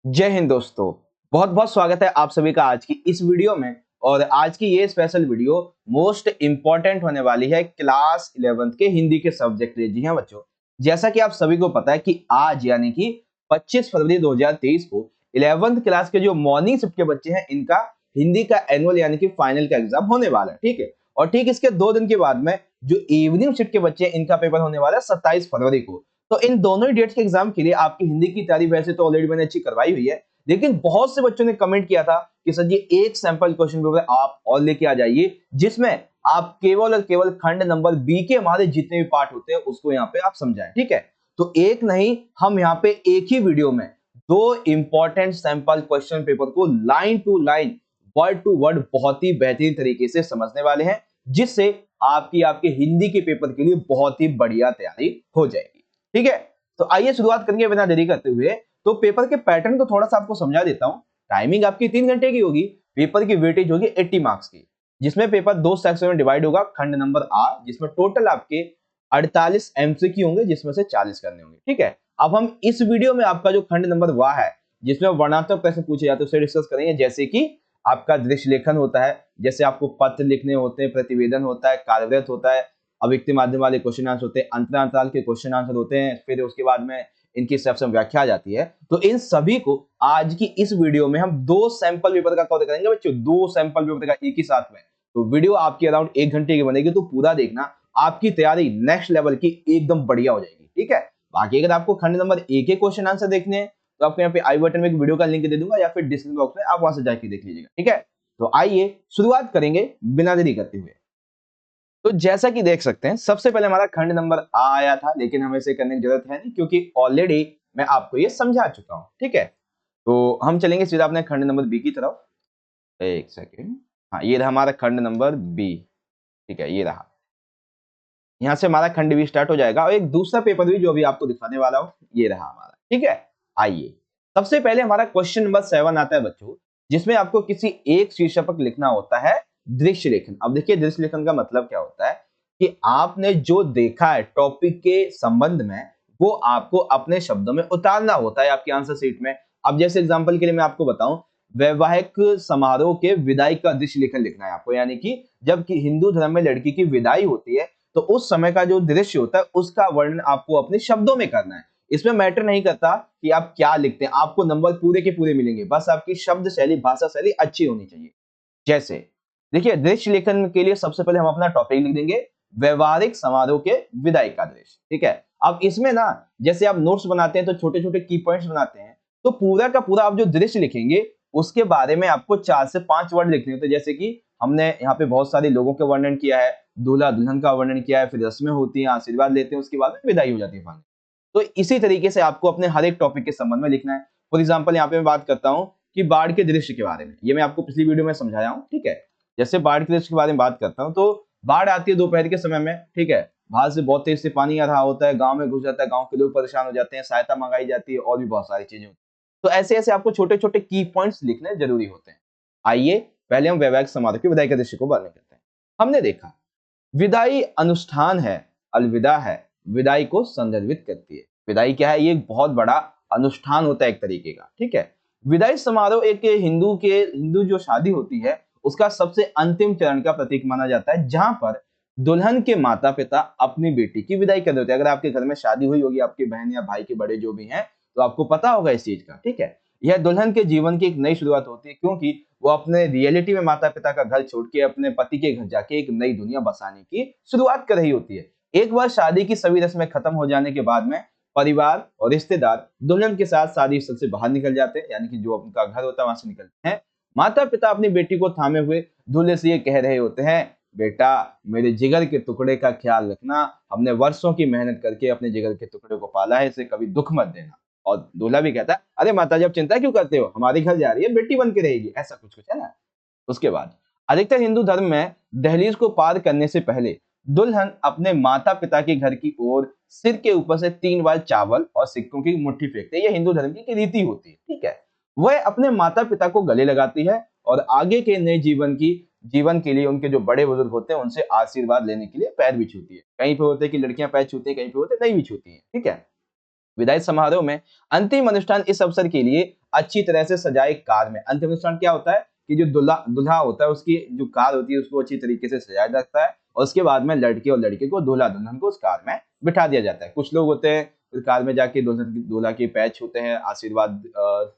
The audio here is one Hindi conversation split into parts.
जय हिंद दोस्तों। बहुत बहुत स्वागत है आप सभी का आज की इस वीडियो में। और आज की ये स्पेशल वीडियो मोस्ट इंपॉर्टेंट होने वाली है क्लास 11th के हिंदी के सब्जेक्ट लिए। जी हाँ बच्चों, जैसा कि आप सभी को पता है कि आज यानी कि 25 फरवरी 2023 को 11th क्लास के जो मॉर्निंग शिफ्ट के बच्चे हैं इनका हिंदी का एनुअल यानी कि फाइनल का एग्जाम होने वाला है। ठीक है, और ठीक इसके 2 दिन के बाद में जो इवनिंग शिफ्ट के बच्चे हैं इनका पेपर होने वाला है 27 फरवरी को। तो इन दोनों ही डेट्स के एग्जाम के लिए आपकी हिंदी की तैयारी वैसे तो ऑलरेडी मैंने अच्छी करवाई हुई है, लेकिन बहुत से बच्चों ने कमेंट किया था कि सर जी एक सैंपल क्वेश्चन पेपर आप और लेके आ जाइए जिसमें आप केवल और केवल खंड नंबर बी के हमारे जितने भी पार्ट होते हैं उसको यहाँ पे आप समझाएं। ठीक है, तो एक नहीं, हम यहाँ पे एक ही वीडियो में दो इंपॉर्टेंट सैंपल क्वेश्चन पेपर को line to line word to word बहुत ही बेहतरीन तरीके से समझने वाले हैं, जिससे आपकी आपके हिंदी के पेपर के लिए बहुत ही बढ़िया तैयारी हो जाएगी। ठीक है, तो आइए शुरुआत करेंगे बिना देरी करते हुए। तो पेपर के पैटर्न को थोड़ा सा आपको समझा देता हूं। टाइमिंग आपकी 3 घंटे की होगी। पेपर की वेटेज होगी 80 मार्क्स की, जिसमें पेपर 2 सेक्शन में डिवाइड होगा। खंड नंबर आ, जिसमें टोटल आपके 48 एमसीक्यू होंगे, जिसमें से 40 करने होंगे। ठीक है, अब हम इस वीडियो में आपका जो खंड नंबर वाह है, जिसमें वर्णात्मक प्रश्न पूछे जाते हैं उसे डिस्कस करेंगे। जैसे कि आपका दृश्य लेखन होता है, जैसे आपको पत्र लिखने होते हैं, प्रतिवेदन होता है, कार्यव्रत होता है, अव्यक्त माध्यम वाले क्वेश्चन आंसर होते हैं, अंतराल के क्वेश्चन आंसर होते हैं, फिर उसके बाद में इनकी सबसे व्याख्या आ जाती है। तो इन सभी को आज की इस वीडियो में हम दो सैंपल पेपर का कवर करेंगे बच्चों, दो सैंपल पेपर का एक ही साथ में। तो वीडियो आपकी अराउंड 1 घंटे की बनेगी, तो पूरा देखना, आपकी तैयारी नेक्स्ट लेवल की एकदम बढ़िया हो जाएगी। ठीक है, बाकी अगर आपको खंड नंबर एक के क्वेश्चन आंसर देखने हैं तो आपको यहाँ पे आई बटन में एक वीडियो का लिंक दे दूंगा या फिर डिस्क्रिप्शन बॉक्स में आप वहां से जाके देख लीजिएगा। ठीक है, तो आइए शुरुआत करेंगे बिना देरी करते हुए। तो जैसा कि देख सकते हैं सबसे पहले हमारा खंड नंबर आ आया था, लेकिन हमें इसे करने की जरूरत है नहीं क्योंकि ऑलरेडी मैं आपको ये समझा चुका हूं। ठीक है, तो हम चलेंगे सीधा अपने खंड नंबर बी की तरफ। एक सेकेंड, हाँ ये रहा हमारा खंड नंबर बी। ठीक है, ये रहा, यहाँ से हमारा खंड बी स्टार्ट हो जाएगा और एक दूसरा पेपर भी जो अभी आपको दिखाने वाला हूं ये रहा हमारा। ठीक है, आइए सबसे पहले हमारा क्वेश्चन नंबर 7 आता है बच्चों, जिसमें आपको किसी एक शीर्षक पर लिखना होता है दृश्य लेखन। अब देखिए दृश्य लेखन का मतलब क्या होता है कि आपने जो देखा है टॉपिक के संबंध में वो आपको अपने शब्दों में उतारना होता है आपकी आंसर शीट में। अब जैसे एग्जांपल के लिए मैं आपको बताऊं, वैवाहिक समारोह के विदाई का दृश्य लेखन लिखना है आपको, यानी कि जब कि हिंदू धर्म में लड़की की विदाई होती है तो उस समय का जो दृश्य होता है उसका वर्णन आपको अपने शब्दों में करना है। इसमें मैटर नहीं करता कि आप क्या लिखते हैं, आपको नंबर पूरे के पूरे मिलेंगे, बस आपकी शब्द शैली भाषा शैली अच्छी होनी चाहिए। जैसे देखिए दृश्य लेखन के लिए सबसे पहले हम अपना टॉपिक लिख देंगे, व्यवहारिक समारोह के विदाई का दृश्य। ठीक है, अब इसमें ना जैसे आप नोट्स बनाते हैं तो छोटे छोटे की पॉइंट्स बनाते हैं, तो पूरा का पूरा आप जो दृश्य लिखेंगे उसके बारे में आपको 4 से 5 वर्ड लिखने होते हैं। जैसे कि हमने यहाँ पे बहुत सारे लोगों का वर्णन किया है, दूल्हा दुल्हन का वर्णन किया है, फिर रस्में होती हैं, आशीर्वाद लेते हैं, उसके बाद में विदाई हो जाती है फाइनल। तो इसी तरीके से आपको अपने हर एक टॉपिक के संबंध में लिखना है। फॉर एग्जाम्पल यहाँ पे मैं बात करता हूँ कि बाढ़ के दृश्य के बारे में, ये मैं आपको पिछली वीडियो में समझाया हूँ। ठीक है, जैसे बाढ़ के दृश्य के बारे में बात करता हूँ, तो बाढ़ आती है दोपहर के समय में। ठीक है, बाहर से बहुत तेज से पानी आ रहा होता है, गांव में घुस जाता है, गांव के लोग परेशान हो जाते हैं, सहायता मंगाई जाती है और भी बहुत सारी चीजें होती हैं। तो ऐसे ऐसे आपको छोटे छोटे की पॉइंट्स लिखने जरूरी होते हैं। आइए पहले हम वैवाहिक समारोह की विदाई के दृश्य को वर्णन करते हैं। हमने देखा विदाई अनुष्ठान है, अलविदा है, विदाई को संदर्भित करती है। विदाई क्या है? ये एक बहुत बड़ा अनुष्ठान होता है एक तरीके का। ठीक है, विदाई समारोह एक हिंदू जो शादी होती है उसका सबसे अंतिम चरण का प्रतीक माना जाता है, जहां पर दुल्हन के माता पिता अपनी बेटी की विदाई कर देते हैं। अगर आपके घर में शादी हुई होगी, आपकी बहन या भाई के बड़े जो भी हैं, तो आपको पता होगा इस चीज का। ठीक है, यह दुल्हन के जीवन की एक नई शुरुआत होती है, क्योंकि वो अपने रियलिटी में माता पिता का घर छोड़ के अपने पति के घर जाके एक नई दुनिया बसाने की शुरुआत कर रही होती है। एक बार शादी की सभी रस्में खत्म हो जाने के बाद में परिवार और रिश्तेदार दुल्हन के साथ शादी स्थल से बाहर निकल जाते हैं, यानी कि जो उनका घर होता है वहां से निकलते हैं। माता पिता अपनी बेटी को थामे हुए दूल्हे से ये कह रहे होते हैं, बेटा मेरे जिगर के टुकड़े का ख्याल रखना, हमने वर्षों की मेहनत करके अपने जिगर के टुकड़े को पाला है, इसे कभी दुख मत देना। और दूल्हा भी कहता है, अरे माता जी आप चिंता क्यों करते हो, हमारे घर जा रही है, बेटी बन के रहेगी, ऐसा कुछ कुछ है ना। उसके बाद अधिकतर हिंदू धर्म में दहलीज को पार करने से पहले दुल्हन अपने माता पिता के घर की ओर सिर के ऊपर से 3 बार चावल और सिक्कों की मुट्ठी फेंकते हैं। यह हिंदू धर्म की रीति होती है। ठीक है, वह अपने माता पिता को गले लगाती है और आगे के नए जीवन के लिए उनके जो बड़े बुजुर्ग होते हैं उनसे आशीर्वाद लेने के लिए पैर भी छूती है। कहीं पे होते हैं कि लड़कियां पैर छूती हैं, कहीं पे होते हैं नहीं भी छूती हैं। ठीक है, विदाई समारोह में अंतिम अनुष्ठान इस अवसर के लिए अच्छी तरह से सजाए कार में। अंतिम अनुष्ठान क्या होता है कि जो दूल्हा दूल्हा होता है उसकी जो कार होती है उसको अच्छी तरीके से सजाया जाता है और उसके बाद में लड़के और लड़के को दूल्हा दुल्हन को उस कार में बिठा दिया जाता है। कुछ लोग होते हैं फिर कार में जाके दूल्हा के पैर छूते हैं, आशीर्वाद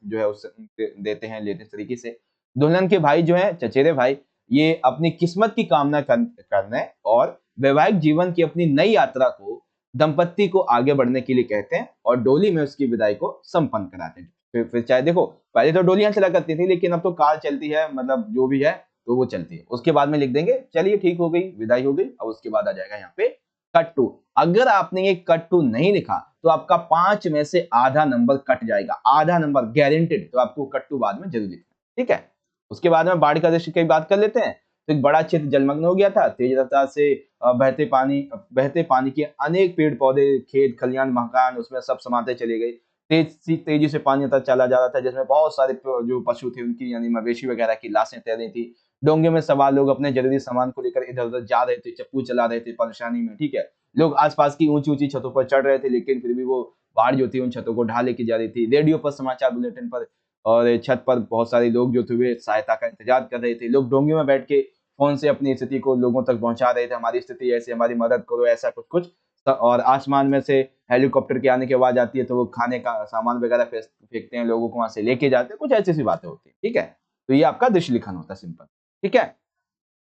जो है उससे देते हैं, लेते तरीके से। दुल्हन के भाई जो है चचेरे भाई, ये अपनी किस्मत की कामना करने और वैवाहिक जीवन की अपनी नई यात्रा को दंपत्ति को आगे बढ़ने के लिए कहते हैं और डोली में उसकी विदाई को संपन्न कराते हैं। फिर चाहे देखो पहले तो डोलियां चला करती थी लेकिन अब तो कार चलती है, मतलब जो भी है तो वो चलती है। उसके बाद में लिख देंगे चलिए ठीक हो गई, विदाई हो गई। अब उसके बाद आ जाएगा यहाँ पे कट टू। अगर आपने ये कट टू नहीं लिखा तो आपका 5 में से आधा नंबर कट जाएगा, आधा नंबर गारंटेड। तो आपको कट टू बाद में जरूर लिखना, ठीक है। उसके बाद में बाढ़ का दृश्य की बात कर लेते हैं। तो एक बड़ा क्षेत्र जलमग्न हो गया था। तेज रफ्तार से बहते पानी के अनेक पेड़ पौधे, खेत खलियान, मकान उसमें सब समाते चले गए। तेजी से पानी अंदर चला जा रहा था, जिसमें बहुत सारे जो पशु थे उनकी यानी मवेशी वगैरह की लाशें तैर रही थी। डोंगे में सवार लोग अपने जरूरी सामान को लेकर इधर उधर जा रहे थे, चप्पू चला रहे थे परेशानी में, ठीक है। लोग आसपास की ऊंची ऊंची छतों पर चढ़ रहे थे लेकिन फिर भी वो बाढ़ जो थी उन छतों को ढा लेके जा रही थी। रेडियो पर, समाचार बुलेटिन पर और छत पर बहुत सारे लोग जो थे वे सहायता का इंतजार कर रहे थे। लोग डोंगे में बैठ के फोन से अपनी स्थिति को लोगों तक पहुंचा रहे थे, हमारी स्थिति ऐसे, हमारी मदद करो, ऐसा कुछ कुछ। और आसमान में से हेलीकॉप्टर के आने की आवाज आती है तो वो खाने का सामान वगैरह फेंकते हैं, लोगों को वहां से लेके जाते हैं, कुछ ऐसी सी बातें होती है, ठीक है। तो ये आपका दृश्य लिखन होता है, सिंपल, ठीक है।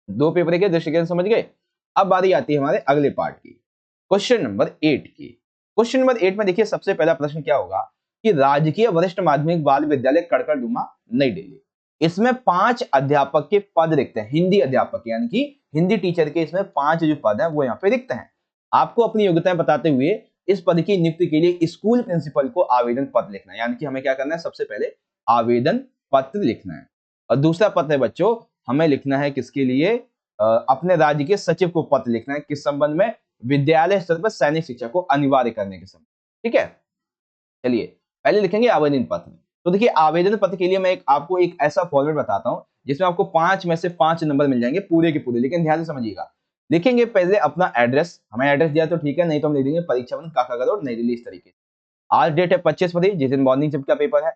दो पेपर के दृष्टिकोण समझ गए। अब बारी आती है हमारे अगले पार्ट की, क्वेश्चन नंबर 8 की। क्वेश्चन नंबर 8 में देखिए सबसे पहला प्रश्न क्या होगा कि राजकीय वरिष्ठ माध्यमिक बाल विद्यालय कड़कड़डूमा नई दिल्ली, इसमें 5 अध्यापक के पद रिक्त हैं, हिंदी अध्यापक यानी कि हिंदी टीचर के इसमें 5 जो पद हैं वो यहाँ पे रिक्त हैं। आपको अपनी योग्यताएं बताते हुए इस पद की नियुक्ति के लिए स्कूल प्रिंसिपल को आवेदन पत्र लिखना है। यानी कि हमें क्या करना है, सबसे पहले आवेदन पत्र लिखना है। और दूसरा पत्र है बच्चों, हमें लिखना है किसके लिए, अपने राज्य के सचिव को पत्र लिखना है, किस संबंध में, विद्यालय स्तर पर सैनिक शिक्षा को अनिवार्य करने के संबंध, ठीक है। चलिए पहले लिखेंगे आवेदन पत्र। तो देखिए आवेदन पत्र के लिए मैं आपको एक ऐसा फॉर्मेट बताता हूं जिसमें आपको 5 में से 5 नंबर मिल जाएंगे पूरे के पूरे, लेकिन ध्यान से समझिएगा। लिखेंगे पहले अपना एड्रेस, हमें एड्रेस दिया तो ठीक है, नहीं तो हम लिख देंगे परीक्षा भवन काका रोड नई दिल्ली, इस तरीके से। आज डेट है 25 फरवरी, जिस दिन मॉर्निंग शिफ्ट का पेपर है।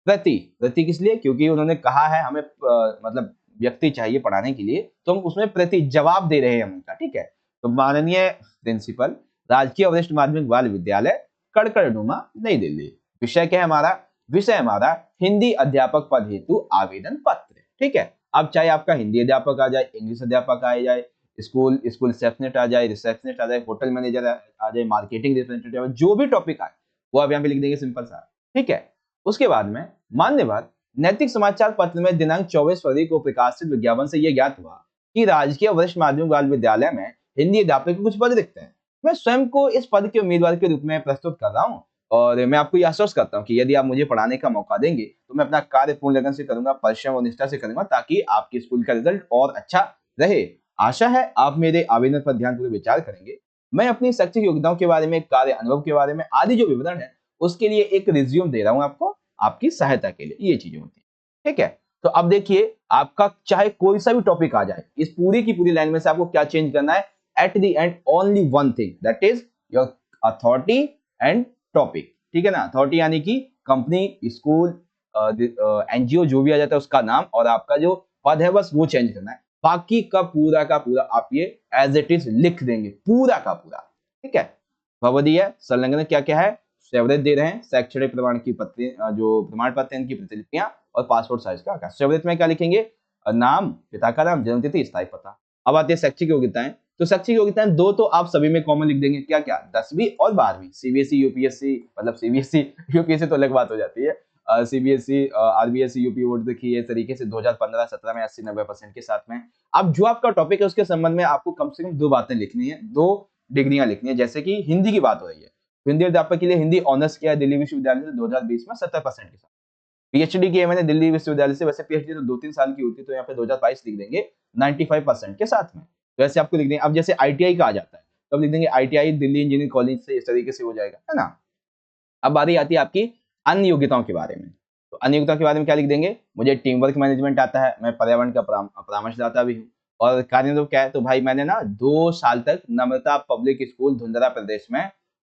प्रति किस लिए, क्योंकि उन्होंने कहा है हमें मतलब व्यक्ति चाहिए पढ़ाने के लिए, तो हम उसमें प्रति जवाब दे रहे हैं उनका, ठीक है। तो माननीय प्रिंसिपल, राजकीय वरिष्ठ माध्यमिक बाल विद्यालय कड़कड़डूमा नई दिल्ली। विषय क्या है हमारा, विषय हमारा हिंदी अध्यापक पद हेतु आवेदन पत्र, ठीक है। अब चाहे आपका हिंदी अध्यापक आ जाए, इंग्लिश अध्यापक आ जाए, स्कूल रिसेप्शनिस्ट आ जाए, होटल मैनेजर आ जाए, मार्केटिंग रिप्रेजेंटेटिव, जो भी टॉपिक आए वो आप यहाँ पे लिख देंगे, सिंपल सा, ठीक है। उसके बाद में मान्यवर नैतिक समाचार पत्र में दिनांक 24 फरवरी को प्रकाशित विज्ञापन से यह ज्ञात हुआ कि राजकीय वरिष्ठ माध्यमिक बाल विद्यालय में हिंदी अध्यापक के कुछ पद रिक्त हैं। मैं स्वयं को इस पद के उम्मीदवार के रूप में प्रस्तुत कर रहा हूँ और मैं आपको यह आश्वस्त करता हूँ कि यदि आप मुझे पढ़ाने का मौका देंगे तो मैं अपना कार्य पूर्ण लगन से करूंगा, परिश्रम और निष्ठा से करूंगा, ताकि आपके स्कूल का रिजल्ट और अच्छा रहे। आशा है आप मेरे आवेदन पर ध्यानपूर्वक विचार करेंगे। मैं अपनी शैक्षिक योग्यताओं के बारे में, कार्य अनुभव के बारे में आदि जो विवरण है उसके लिए एक रिज्यूम दे रहा हूं आपको, आपकी सहायता के लिए। ये चीजें होती है, ठीक है। तो अब देखिए आपका चाहे कोई सा भी टॉपिक आ जाए, इस पूरी की पूरी लाइन में से आपको क्या चेंज करना है, at the end only one thing, that is your authority and topic, ठीक है ना। अथॉरिटी यानी कि कंपनी, स्कूल, एनजीओ जो भी आ जाता है उसका नाम, और आपका जो पद है बस वो चेंज करना है। बाकी का पूरा आप ये एज इट इज लिख देंगे, पूरा का पूरा, ठीक है। भवदीय संलग्न क्या क्या है, सेवरेज दे रहे हैं, शैक्षणिक प्रमाण की जो प्रमाण पत्र इनकी प्रतिलिपियां और पासपोर्ट साइज का आकार। सेवरेज में क्या लिखेंगे, नाम, पिता का नाम, जन्म तिथि, स्थायी पता। अब आती है शैक्षिक योग्यताएं। तो शैक्षिक योग्यताएं दो तो आप सभी में कॉमन लिख देंगे, क्या क्या, 10वीं और 12वीं, सीबीएसई यूपीएससी, मतलब सीबीएसई यूपीएससी तो अलग बात हो जाती है, सीबीएसई आरबीएसई यूपी बोर्ड देखिए इस तरीके से 2015-17 में 80-90% के साथ में। अब जो आपका टॉपिक है उसके संबंध में आपको कम से कम 2 बातें लिखनी है, 2 डिग्रियां लिखनी है। जैसे कि हिंदी की बात हो रही है, हिंदी अध्यापक के लिए हिंदी ऑनर्स किया है दिल्ली विश्वविद्यालय से 2020 में 70% के साथ। पीएचडी की है मैंने दिल्ली विश्वविद्यालय से, वैसे पीएचडी तो 2-3 साल की होती है, तो यहाँ पे 2022 लिख देंगे 95% के साथ में। तो ऐसे आपको लिख देंगे। अब जैसे आईटीआई का आ जाता है तो लिख देंगे आईटीआई दिल्ली इंजीनियरिंग कॉलेज से, इस तरीके से हो जाएगा, है ना। अब बारी आती है आपकी अन्य योग्यताओं के बारे में। तो अन्य योग्यताओं के बारे में क्या लिख देंगे, मुझे टीम वर्क मैनेजमेंट आता है, मैं पर्यावरण का परामर्शदाता भी हूँ। और कार्य तो क्या है, तो भाई मैंने ना 2 साल तक नम्रता पब्लिक स्कूल धुंधरा प्रदेश में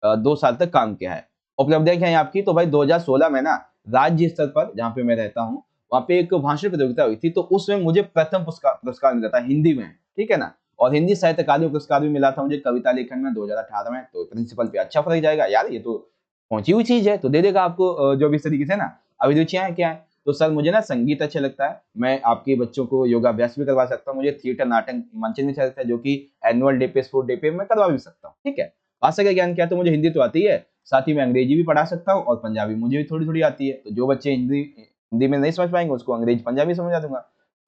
2 साल तक काम किया है। उपलब्धियां क्या है आपकी? तो भाई 2016 में ना राज्य स्तर पर जहाँ पे मैं रहता हूँ वहाँ पे एक भाषण प्रतियोगिता हुई थी, तो उसमें मुझे प्रथम पुरस्कार पुरस्कार मिला था हिंदी में, ठीक है ना। और हिंदी साहित्य अकादमी पुरस्कार भी मिला था मुझे कविता लेखन में 2018 में। तो प्रिंसिपल पे अच्छा फर्क जाएगा यार, ये तो पहुंची हुई चीज है, तो दे देगा आपको जो भी इस तरीके से ना। अभिरुचियां हैं क्या है? तो सर मुझे ना संगीत अच्छा लगता है, मैं आपके बच्चों को योगाभ्यास भी करवा सकता हूँ, मुझे थिएटर नाटक मंचन भी अच्छा लगता है, जो कि एनुअल डे पे स्पोर्ट डे पे मैं करवा भी सकता हूँ, ठीक है। भाषा का ज्ञान क्या है? तो मुझे हिंदी तो आती है, साथ ही मैं अंग्रेजी भी पढ़ा सकता हूँ और पंजाबी मुझे भी थोड़ी थोड़ी आती है। तो जो बच्चे हिंदी हिंदी में नहीं समझ पाएंगे उसको अंग्रेजी पंजाबी समझा दूंगा।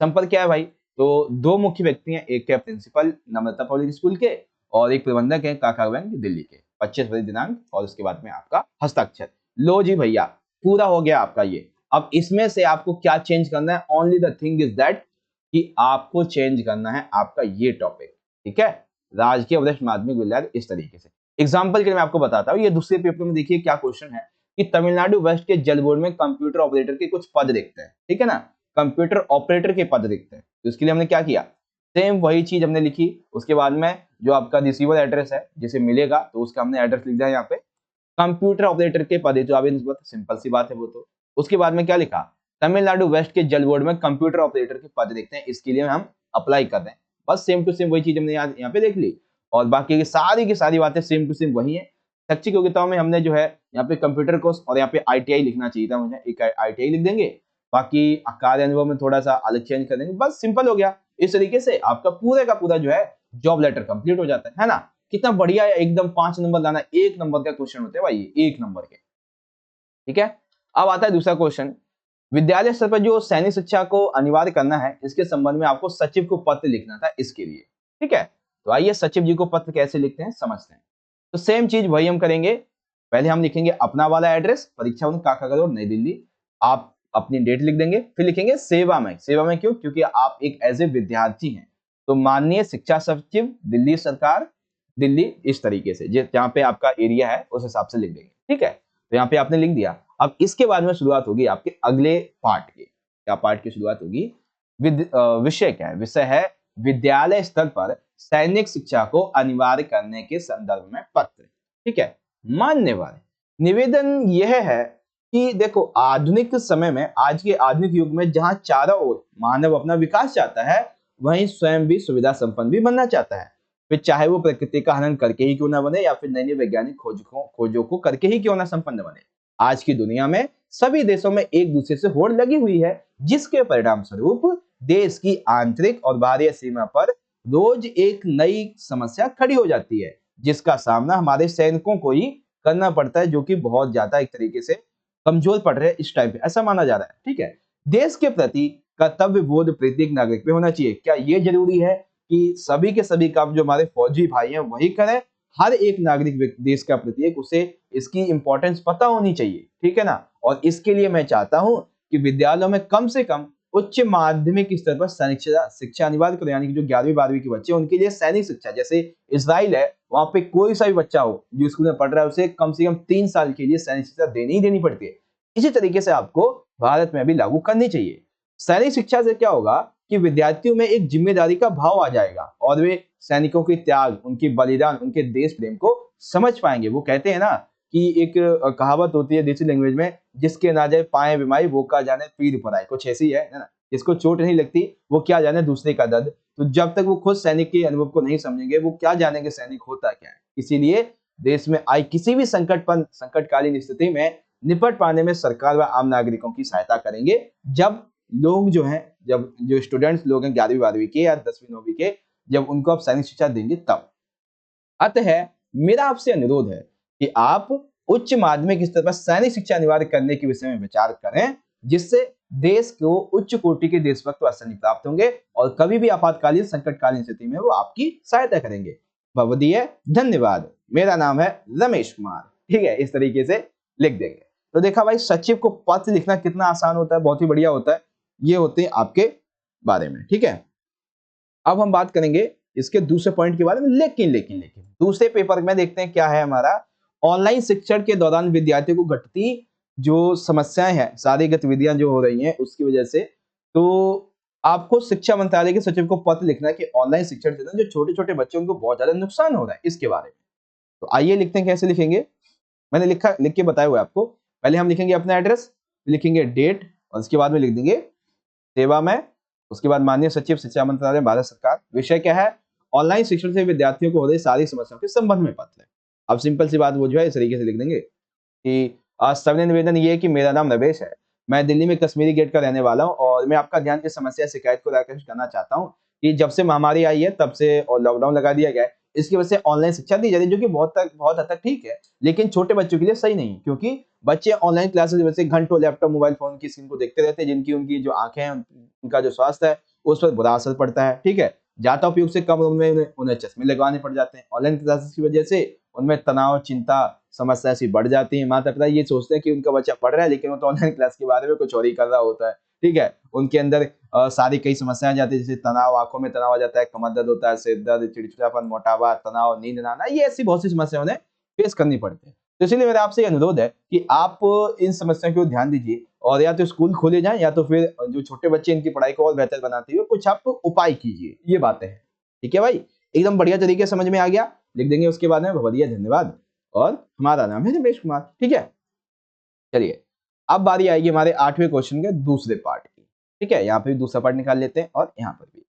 संपर्क क्या है भाई? तो दो मुख्य व्यक्ति हैं, एक है प्रिंसिपल नम्रता पब्लिक स्कूल के और एक प्रबंधक है काका बैंक दिल्ली के। 25 बजे दिनांक और उसके बाद में आपका हस्ताक्षर। लो जी भैया, पूरा हो गया आपका ये। अब इसमें से आपको क्या चेंज करना है? Only the thing is that कि आपको चेंज करना है आपका ये टॉपिक, ठीक है। राजकीय वरिष्ठ माध्यमिक विद्यालय इस तरीके से। एग्जाम्पल के लिए मैं आपको बताता हूँ, ये दूसरे पेपर में देखिए क्या क्वेश्चन है कि तमिलनाडु वेस्ट के जल बोर्ड में कंप्यूटर ऑपरेटर के कुछ पद दिखते हैं, ठीक है ना। कंप्यूटर ऑपरेटर के पद दिखते हैं, तो इसके लिए हमने क्या किया? सेम वही चीज हमने लिखी। उसके बाद में जो आपका रिसीवर एड्रेस है जिसे मिलेगा तो उसका हमने एड्रेस लिख दिया यहाँ पे। कंप्यूटर ऑपरेटर के पद है, जो अभी सिंपल सी बात है वो तो। उसके बाद में क्या लिखा? तमिलनाडु वेस्ट के जल बोर्ड में कंप्यूटर ऑपरेटर के पद देखते हैं, इसके लिए हम अप्लाई कर रहे हैं। बस सेम टू सेम वही चीज हमने यहाँ पे देख ली। और बाकी की सारी बातें सेम टू सेम वही है। शैक्षिक योग्यताओं में हमने जो है यहाँ पे कंप्यूटर कोर्स और यहाँ पे आईटीआई लिखना चाहिए था मुझे, एक आईटीआई लिख देंगे। बाकी कार्य अनुभव में थोड़ा सा अलग चेंज कर देंगे, बस सिंपल हो गया। इस तरीके से आपका पूरे का पूरा जो है जॉब लेटर कंप्लीट हो जाता है ना। कितना बढ़िया है एकदम। 5 नंबर लाना, 1 नंबर का क्वेश्चन होते हैं भाई, 1 नंबर के, ठीक है। अब आता है दूसरा क्वेश्चन। विद्यालय स्तर पर जो सैनिक शिक्षा को अनिवार्य करना है, इसके संबंध में आपको सचिव को पत्र लिखना था इसके लिए, ठीक है। तो आइए सचिव जी को पत्र कैसे लिखते हैं समझते हैं। तो सेम चीज वही हम करेंगे। पहले हम लिखेंगे अपना वाला एड्रेस, परीक्षा भवन काकागढ़ नई दिल्ली। आप अपनी डेट लिख देंगे, फिर लिखेंगे सेवा में। सेवा में क्यों? क्योंकि आप एक एज ए विद्यार्थी हैं। तो माननीय शिक्षा सचिव दिल्ली सरकार, दिल्ली, इस तरीके से जहाँ पे आपका एरिया है उस हिसाब से लिख देंगे, ठीक है। तो यहाँ पे आपने लिख दिया। अब इसके बाद में शुरुआत होगी आपके अगले पार्ट की। क्या पार्ट की शुरुआत होगी? विषय क्या है? विषय है विद्यालय स्तर पर सैनिक शिक्षा को अनिवार्य करने के संदर्भ में पत्र, ठीक है। मान्यवर निवेदन यह है कि देखो, आधुनिक समय में, आज के आधुनिक युग में जहां चारों ओर मानव अपना विकास चाहता है, वहीं स्वयं भी सुविधा संपन्न भी बनना चाहता है। फिर चाहे वो प्रकृति का हनन करके ही क्यों ना बने या फिर नई नई वैज्ञानिक खोजों को करके ही क्यों ना संपन्न बने। आज की दुनिया में सभी देशों में एक दूसरे से होड़ लगी हुई है, जिसके परिणाम स्वरूप देश की आंतरिक और बाहरी सीमा पर रोज एक नई समस्या खड़ी हो जाती है, जिसका सामना हमारे सैनिकों को ही करना पड़ता है, जो कि बहुत ज्यादा एक तरीके से कमजोर पड़ रहे हैं इस टाइम पे, ऐसा माना जा रहा है, ठीक है। देश के प्रति कर्तव्य बोध प्रत्येक नागरिक पे होना चाहिए। क्या ये जरूरी है कि सभी के सभी काम जो हमारे फौजी भाई हैं वही करें? हर एक नागरिक देश का प्रत्येक, उसे इसकी इंपॉर्टेंस पता होनी चाहिए, ठीक है ना। और इसके लिए मैं चाहता हूं कि विद्यालयों में कम से कम उच्च माध्यमिक स्तर पर सैनिक शिक्षा अनिवार्य करो, यानी कि जो 11वीं 12वीं के बच्चे उनके लिए सैनिक शिक्षा, जैसे इजराइल है वहां पे कोई सा भी बच्चा हो जो स्कूल में पढ़ रहा है उसे कम से कम 3 साल के लिए सैनिक शिक्षा देनी ही देनी पड़ती है। इसी तरीके से आपको भारत में भी लागू करनी चाहिए। सैनिक शिक्षा से क्या होगा कि विद्यार्थियों में एक जिम्मेदारी का भाव आ जाएगा और वे सैनिकों के त्याग, उनकी बलिदान, उनके देश प्रेम को समझ पाएंगे। वो कहते हैं ना कि एक कहावत होती है देसी लैंग्वेज में, जिसके ना जाए पाए बीमारी वो क्या जाने पीर पर आए, कुछ ऐसी है ना। जिसको चोट नहीं लगती वो क्या जाने दूसरे का दर्द। तो जब तक वो खुद सैनिक के अनुभव को नहीं समझेंगे वो क्या जानेंगे सैनिक होता क्या है। इसीलिए देश में आई किसी भी संकटकालीन स्थिति में निपट पाने में सरकार व आम नागरिकों की सहायता करेंगे। जब लोग जो हैं, जब जो स्टूडेंट्स लोग हैं 11वीं 12वीं के या 10वीं 9वीं के, जब उनको आप सैनिक शिक्षा देंगे तब। अतः मेरा आपसे अनुरोध है कि आप उच्च माध्यमिक स्तर पर सैनिक शिक्षा अनिवार्य करने के विषय में विचार करें, जिससे देश को उच्च कोटि के देशभक्त आसानी प्राप्त होंगे और कभी भी आपातकालीन संकटकालीन स्थिति में वो आपकी सहायता करेंगे। भवदीय धन्यवाद। मेरा नाम है रमेश कुमार, ठीक है। इस तरीके से लिख देंगे। तो देखा भाई, सचिव को पत्र लिखना कितना आसान होता है, बहुत ही बढ़िया होता है। ये होते हैं आपके बारे में, ठीक है। अब हम बात करेंगे इसके दूसरे पॉइंट के बारे में, लेकिन दूसरे पेपर में देखते हैं क्या है हमारा। ऑनलाइन शिक्षण के दौरान विद्यार्थियों को घटती जो समस्याएं हैं, सारी गतिविधियां जो हो रही हैं उसकी वजह से, तो आपको शिक्षा मंत्रालय के सचिव को पत्र लिखना है कि ऑनलाइन शिक्षण से जो छोटे छोटे बच्चे उनको बहुत ज्यादा नुकसान हो रहा है इसके बारे में। तो आइए लिखते हैं, कैसे लिखेंगे। मैंने लिख के बताया हुआ है आपको। पहले हम लिखेंगे अपना एड्रेस, लिखेंगे डेट और उसके बाद में लिख देंगे सेवा में, उसके बाद माननीय सचिव शिक्षा मंत्रालय भारत सरकार। विषय क्या है? ऑनलाइन शिक्षण से विद्यार्थियों को हो रही सारी समस्याओं के संबंध में पत्र है। अब सिंपल सी बात वो जो है इस तरीके से लिख देंगे कि सविनय निवेदन ये है कि मेरा नाम नवेश है, मैं दिल्ली में कश्मीरी गेट का रहने वाला हूँ और मैं आपका ध्यान इस समस्या शिकायत को लेकर करना चाहता हूँ कि जब से महामारी आई है तब से और लॉकडाउन लगा दिया गया है, इसकी वजह से ऑनलाइन शिक्षा दी जा रही है, जो कि बहुत हद तक ठीक है, लेकिन छोटे बच्चों के लिए सही नहीं, क्योंकि बच्चे ऑनलाइन क्लासेस की वजह से घंटों लैपटॉप मोबाइल फोन की स्क्रीन को देखते रहते हैं, जिनकी उनकी जो आंखें हैं, उनका जो स्वास्थ्य है उस पर बुरा असर पड़ता है। ठीक है, ज्यादा उपयोग से कम उम्र में उन्हें चश्मे लगवाने पड़ जाते हैं। ऑनलाइन क्लासेस की वजह से उनमें तनाव, चिंता, समस्या ऐसी बढ़ जाती है। माता पिता ये सोचते हैं कि उनका बच्चा पढ़ रहा है, लेकिन वो तो ऑनलाइन क्लास के बारे में कुछ और ही कर रहा होता है। ठीक है, उनके अंदर सारी कई समस्याएं आ जाती है, जैसे तनाव, आंखों में तनाव आ जाता है, कमर दर्द होता है, सिर दर्द, चिड़चिड़ापन, मोटापा, तनाव, नींद ना आना, ये ऐसी बहुत सी समस्या उन्हें फेस करनी पड़ती है। तो इसीलिए मेरा आपसे ये अनुरोध है कि आप इन समस्याओं को ध्यान दीजिए और या तो स्कूल खोले जाएं या तो फिर जो छोटे बच्चे इनकी पढ़ाई को और बेहतर बनाते हुए कुछ आप उपाय कीजिए। ये बातें हैं। ठीक है भाई, एकदम बढ़िया तरीके से समझ में आ गया। लिख देंगे उसके बाद में बढ़िया, धन्यवाद। और हमारा नाम है रमेश कुमार। ठीक है, चलिए अब बारी आएगी हमारे 8वें क्वेश्चन के दूसरे पार्ट की। ठीक है, यहाँ पे भी दूसरा पार्ट निकाल लेते हैं और यहाँ पर भी।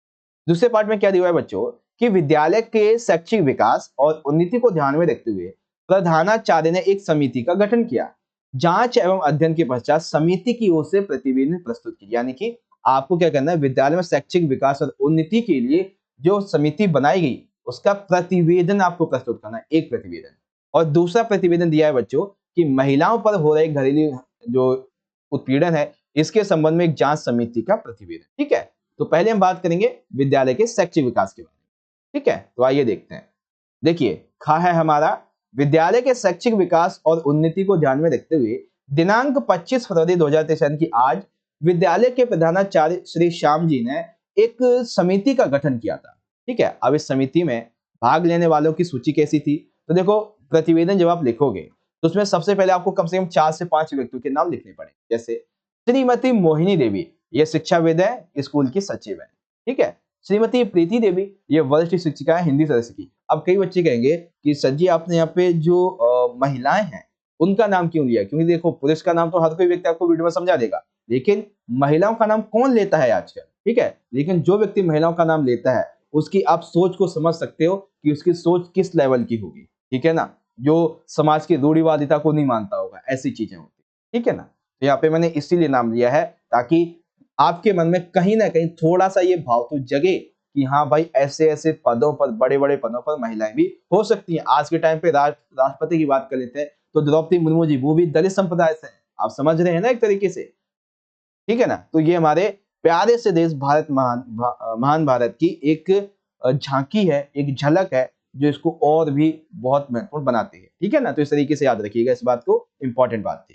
दूसरे पार्ट में क्या दिया हुआ है बच्चों कि विद्यालय के शैक्षिक विकास और उन्नति को ध्यान में रखते हुए प्रधानाचार्य ने एक समिति का गठन किया। जांच एवं अध्ययन के पश्चात समिति की ओर से प्रतिवेदन प्रस्तुत की। यानी कि आपको क्या करना है, विद्यालय में शैक्षिक विकास और उन्नति के लिए जो समिति बनाई गई उसका प्रतिवेदन आपको प्रस्तुत करना है, एक प्रतिवेदन। और दूसरा प्रतिवेदन दिया है बच्चों कि महिलाओं पर हो रहे घरेलू जो उत्पीड़न है इसके संबंध में एक जांच समिति का प्रतिवेदन। ठीक है, तो पहले हम बात करेंगे विद्यालय के शैक्षिक विकास के बारे में। ठीक है, तो आइए देखते हैं। देखिए, खा है हमारा विद्यालय के शैक्षिक विकास और उन्नति को ध्यान में रखते हुए दिनांक 25 फरवरी 2023 की आज विद्यालय के प्रधानाचार्य श्री श्याम जी ने एक समिति का गठन किया था। ठीक है, अब इस समिति में भाग लेने वालों की सूची कैसी थी? तो देखो, प्रतिवेदन जब आप लिखोगे तो उसमें सबसे पहले आपको कम से कम 4 से 5 व्यक्तियों के नाम लिखने पड़े, जैसे श्रीमती मोहिनी देवी, ये शिक्षाविद है, स्कूल की सचिव है। ठीक है, श्रीमती प्रीति देवी, ये वरिष्ठ शिक्षिका है, हिंदी सदस्य की। अब कई बच्चे कहेंगे कि सर जी आपने यहाँ पे जो महिलाएं हैं उनका नाम क्यों लिया? क्योंकि देखो, पुरुष का नाम तो हर कोई व्यक्ति आपको वीडियो में समझा देगा, लेकिन महिलाओं का नाम कौन लेता है आजकल? ठीक है, लेकिन जो व्यक्ति महिलाओं का नाम लेता है उसकी आप सोच को समझ सकते हो कि उसकी सोच किस लेवल की होगी। ठीक है ना, जो समाज की रूढ़िवादिता को नहीं मानता होगा, ऐसी चीजें होती। ठीक है ना, तो यहाँ पे मैंने इसीलिए नाम लिया है ताकि आपके मन में कहीं ना कहीं थोड़ा सा ये भाव तो जगे कि हाँ भाई, ऐसे ऐसे पदों पर, बड़े बड़े पदों पर महिलाएं भी हो सकती हैं। आज के टाइम पे राष्ट्रपति की बात कर लेते हैं तो द्रौपदी मुर्मू जी, वो भी दलित संप्रदाय से हैं। आप समझ रहे हैं ना एक तरीके से। ठीक है ना, तो ये हमारे प्यारे से देश भारत, महान भारत की एक झांकी है, एक झलक है जो इसको और भी बहुत महत्वपूर्ण बनाती है। ठीक है ना, तो इस तरीके से याद रखिएगा इस बात को, इंपॉर्टेंट बात थी।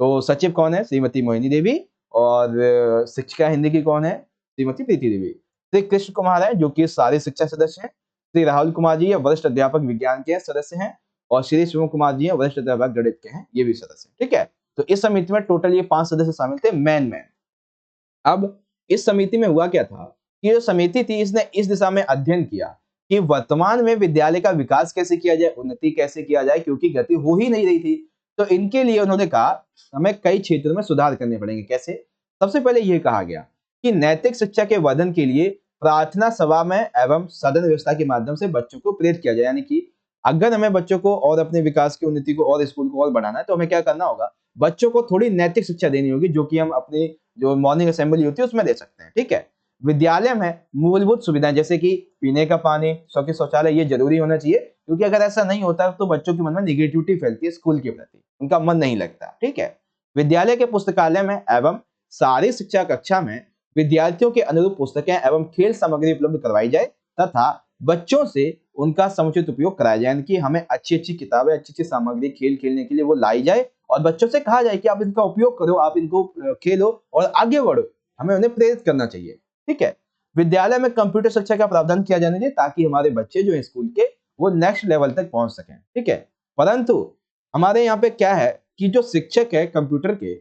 तो सचिव कौन है? श्रीमती मोहिनी देवी। और शिक्षिका हिंदी की कौन है? श्रीमती प्रीति देवी। श्री कृष्ण कुमार है जो कि सारे शिक्षा सदस्य हैं। श्री राहुल कुमार जी वरिष्ठ अध्यापक विज्ञान के सदस्य हैं। और श्री शिव कुमार जी वरिष्ठ अध्यापक गणित के हैं, ये भी सदस्य हैं। ठीक है, तो इस समिति में टोटल ये 5 सदस्य शामिल थे, मैन। अब इस समिति में हुआ क्या था कि जो समिति थी इसने इस दिशा में अध्ययन किया कि वर्तमान में विद्यालय का विकास कैसे किया जाए, उन्नति कैसे किया जाए, क्योंकि गति हो ही नहीं रही थी। तो इनके लिए उन्होंने कहा हमें कई क्षेत्रों में सुधार करने पड़ेंगे। कैसे? सबसे पहले यह कहा गया कि नैतिक शिक्षा के वर्धन के लिए प्रार्थना सभा में एवं सदन व्यवस्था के माध्यम से बच्चों को प्रेरित किया जाए। यानी कि अगर हमें बच्चों को और अपने विकास की उन्नति को और स्कूल को और बढ़ाना है तो हमें क्या करना होगा, बच्चों को थोड़ी नैतिक शिक्षा देनी होगी, जो कि हम अपनी जो मॉर्निंग असेंबली होती है उसमें दे सकते हैं। ठीक है, विद्यालय में मूलभूत सुविधाएं जैसे कि पीने का पानी, स्वच्छ शौचालय, ये जरूरी होना चाहिए, क्योंकि अगर ऐसा नहीं होता तो बच्चों के मन में निगेटिविटी फैलती है स्कूल के प्रति, उनका मन नहीं लगता। ठीक है, विद्यालय के पुस्तकालय में एवं सारी शिक्षा कक्षा में विद्यार्थियों के अनुरूप पुस्तकें एवं खेल सामग्री उपलब्ध करवाई जाए तथा बच्चों से उनका समुचित उपयोग कराया जाए। यानी कि हमें अच्छी अच्छी किताबें, अच्छी अच्छी सामग्री खेल खेलने के लिए वो लाई जाए और बच्चों से कहा जाए कि आप इनका उपयोग करो, आप इनको खेलो और आगे बढ़ो। हमें उन्हें प्रेरित करना चाहिए। ठीक है, विद्यालय में कंप्यूटर शिक्षा का प्रावधान किया जाना चाहिए ताकि हमारे बच्चे जो है स्कूल के वो नेक्स्ट लेवल तक पहुंच सकें। ठीक है, परंतु हमारे यहाँ पे क्या है कि जो शिक्षक है कंप्यूटर के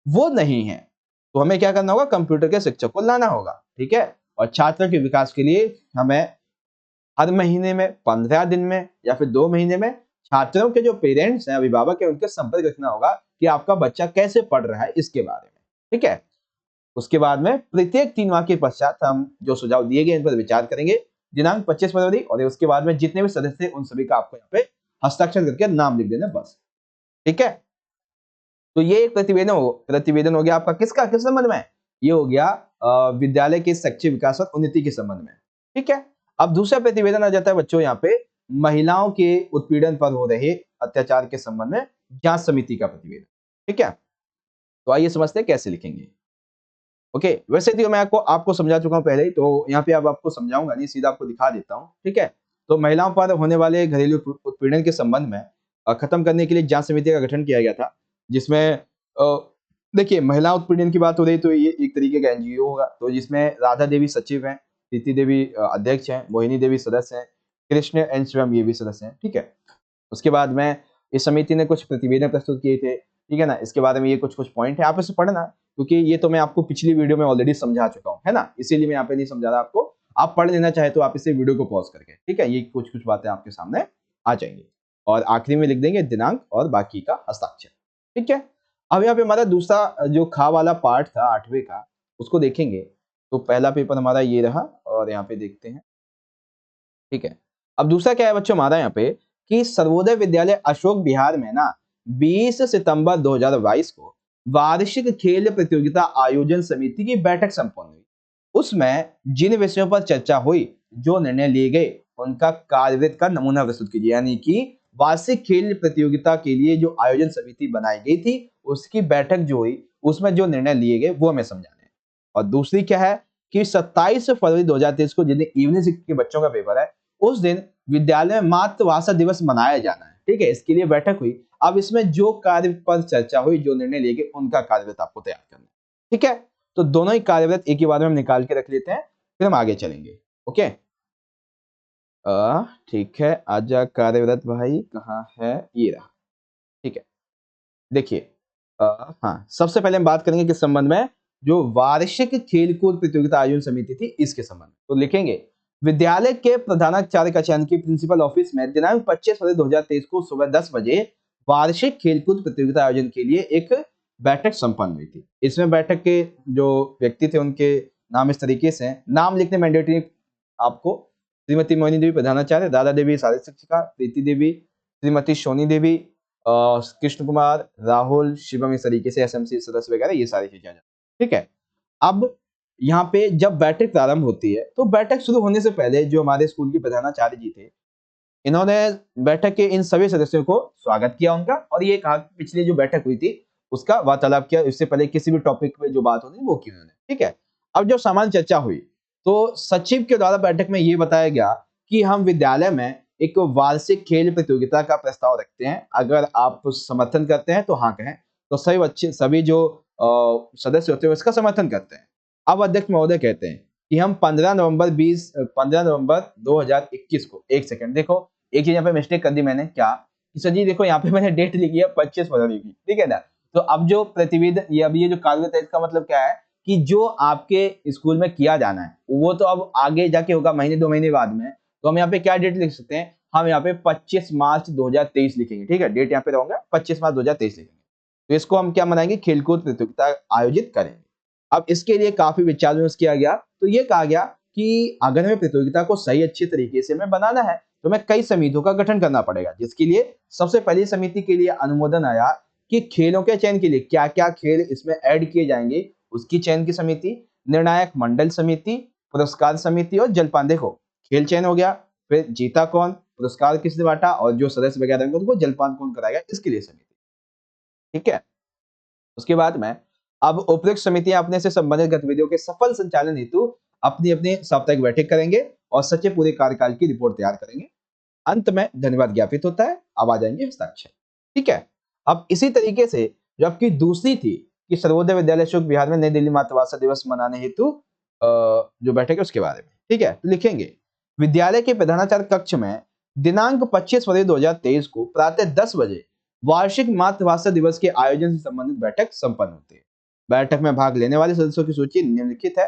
वो नहीं है, तो हमें क्या करना होगा, कंप्यूटर के शिक्षक को लाना होगा। ठीक है, और छात्र के विकास के लिए हमें हर महीने में 15 दिन में या फिर 2 महीने में छात्रों के जो पेरेंट्स हैं, अभिभावक हैं, उनके संपर्क रखना होगा कि आपका बच्चा कैसे पढ़ रहा है इसके बारे में, ठीक है। उसके बाद में प्रत्येक 3 माह के पश्चात हम जो सुझाव दिए गए इन पर विचार करेंगे। दिनांक 25 फरवरी और उसके बाद में जितने भी सदस्य हैं उन सभी का आपको यहाँ पे हस्ताक्षर करके नाम लिख देना बस, ठीक है। तो ये एक प्रतिवेदन हो गया आपका किस संबंध में? ये हो गया विद्यालय के शैक्षिक विकास और उन्नति के संबंध में, ठीक है। अब दूसरा प्रतिवेदन आ जाता है बच्चों यहाँ पे महिलाओं के उत्पीड़न पर हो रहे अत्याचार के संबंध में जांच समिति का प्रतिवेदन, ठीक है। तो आइए समझते हैं कैसे लिखेंगे। ओके, वैसे तो मैं आपको समझा चुका हूँ पहले ही, तो यहाँ पे अब आपको समझाऊंगा नहीं, सीधा आपको दिखा देता हूँ, ठीक है। तो महिलाओं पर होने वाले घरेलू उत्पीड़न के संबंध में खत्म करने के लिए जांच समिति का गठन किया गया था, जिसमें देखिए महिला उत्पीड़न की बात हो रही तो ये एक तरीके का एनजीओ होगा, तो जिसमें राधा देवी सचिव हैं, प्रीति देवी अध्यक्ष हैं, मोहिनी देवी सदस्य हैं, कृष्ण एन शिवम ये भी सदस्य हैं, ठीक है। उसके बाद में इस समिति ने कुछ प्रतिवेदन प्रस्तुत किए थे, ठीक है ना। इसके बारे में ये कुछ पॉइंट है, आप इसे पढ़ना, क्योंकि ये तो मैं आपको पिछली वीडियो में ऑलरेडी समझा चुका हूँ, है ना, इसीलिए मैं यहाँ पे नहीं समझा रहा आपको। आप पढ़ लेना चाहे तो आप इसे वीडियो को पॉज करके, ठीक है, ये कुछ बातें आपके सामने आ जाएंगी और आखिरी में लिख देंगे दिनांक और बाकी का हस्ताक्षर, ठीक है। अब यहाँ पे हमारा दूसरा जो खा वाला पार्ट था 8वें का, उसको देखेंगे। तो पहला पेपर हमारा ये रहा और यहाँ पे देखते हैं, ठीक है। अब दूसरा क्या है बच्चों हमारा यहाँ पे कि सर्वोदय विद्यालय अशोक विहार में ना 20 सितंबर 2022 को वार्षिक खेल प्रतियोगिता आयोजन समिति की बैठक संपन्न हुई। उसमें जिन विषयों पर चर्चा हुई, जो निर्णय लिए गए, उनका कार्यवृत्त का नमूना प्रस्तुत कीजिए। यानी कि वार्षिक खेल प्रतियोगिता के लिए जो आयोजन समिति बनाई गई थी, उसकी बैठक जो हुई, उसमें जो निर्णय लिए गए वो हमें समझाने हैं। और दूसरी क्या है कि 27 फरवरी 2023 को जिन इवनिंग शिफ्ट के बच्चों का पेपर है, उस दिन विद्यालय में मातृभाषा दिवस मनाया जाना है, ठीक है। इसके लिए बैठक हुई। अब इसमें जो कार्य पर चर्चा हुई, जो निर्णय लिए गए, उनका कार्यवृत्त आपको तैयार करना है, ठीक है। तो दोनों ही कार्यवृत्त एक ही बार में हम निकाल के रख लेते हैं, फिर हम आगे चलेंगे। ओके, ठीक है, आजा कार्यवृत्त भाई कहाँ है, ये रहा, ठीक है। देखिए हाँ, सबसे पहले हम बात करेंगे किस संबंध में, जो वार्षिक खेलकूद प्रतियोगिता आयोजन समिति थी इसके संबंध में। तो लिखेंगे विद्यालय के प्रधानाचार्य का चयन की प्रिंसिपल ऑफिस में दिनांक 25 फरवरी 2023 को सुबह 10 बजे वार्षिक खेलकूद प्रतियोगिता आयोजन के लिए एक बैठक संपन्न हुई थी। इसमें बैठक के जो व्यक्ति थे उनके नाम इस तरीके से हैं, नाम लिखने मैंडेटरी आपको। श्रीमती मोहिनी देवी प्रधानाचार्य, दादा देवी शारीरिक शिक्षिका, प्रीति देवी, श्रीमती सोनी देवी, कृष्ण कुमार, राहुल, शिवम, इस तरीके से एसएमसी सदस्य वगैरह ये सारी चीजें आ जाती हैं, ठीक है। अब यहाँ पे जब बैठक प्रारंभ होती है, तो बैठक शुरू होने से पहले जो हमारे स्कूल के प्रधानाचार्य जी थे, इन्होंने बैठक के इन सभी सदस्यों को स्वागत किया उनका, और ये कहा कि पिछली जो बैठक हुई थी उसका वार्तालाप किया, इससे पहले किसी भी टॉपिक पे जो बात होती वो की उन्होंने, ठीक है। अब जो सामान्य चर्चा हुई, तो सचिव के द्वारा बैठक में ये बताया गया कि हम विद्यालय में एक वार्षिक खेल प्रतियोगिता का प्रस्ताव रखते हैं, अगर आप समर्थन करते हैं तो हाँ कहें। तो सभी जो सदस्य होते हैं इसका समर्थन करते हैं। अब अध्यक्ष महोदय कहते हैं कि हम 15 नवंबर 2021 को, एक सेकंड देखो, एक चीज यहाँ पे मिस्टेक कर दी मैंने, क्या कि सर जी देखो यहाँ पे मैंने डेट लिखी है 25 फरवरी की, ठीक है ना। तो अब जो प्रतिवेदन ये जो कागज है, इसका मतलब क्या है कि जो आपके स्कूल में किया जाना है वो तो अब आगे जाके होगा, महीने 2 महीने बाद में। तो हम यहाँ पे क्या डेट लिख सकते हैं, हम यहाँ पे 25 मार्च 2023 लिखेंगे, ठीक है। डेट यहाँ पे रहूंगा 25 मार्च 2023 लिखेंगे। तो इसको हम क्या मनाएंगे, खेलकूद प्रतियोगिता आयोजित करेंगे। अब इसके लिए काफी विचार विमर्श किया गया, तो ये कहा गया कि अगर हमें प्रतियोगिता को सही अच्छी तरीके से हमें बनाना है, तो हमें कई समितियों का गठन करना पड़ेगा, जिसके लिए सबसे पहली समिति के लिए अनुमोदन आया कि खेलों के चयन के लिए क्या क्या खेल इसमें ऐड किए जाएंगे, उसकी चयन की समिति, निर्णायक मंडल समिति, पुरस्कार समिति और जलपान। देखो खेल चयन हो गया, फिर जीता कौन, पुरस्कार किसने बांटा, और जो सदस्य वगैरह होंगे उनको जलपान कौन कराएगा, इसके लिए समिति, ठीक है। उसके बाद में अब उपयुक्त समितियां अपने से संबंधित गतिविधियों के सफल संचालन हेतु अपनी अपनी साप्ताहिक बैठक करेंगे और सचिव पूरे कार्यकाल की रिपोर्ट तैयार करेंगे। अंत में धन्यवाद ज्ञापित होता है। अब आ जाएंगे हस्ताक्षर, ठीक है। अब इसी तरीके से जो आपकी दूसरी थी कि सर्वोदय विद्यालय अशोक विहार में नई दिल्ली मातृभाषा दिवस मनाने हेतु जो बैठक है उसके बारे में, ठीक है। तो लिखेंगे विद्यालय के प्रधानाचार्य कक्ष में दिनांक 25 फरवरी 2023 को प्रातः 10 बजे वार्षिक मातृभाषा दिवस के आयोजन से संबंधित बैठक संपन्न होती है। बैठक में भाग लेने वाले सदस्यों की सूची निम्नलिखित है।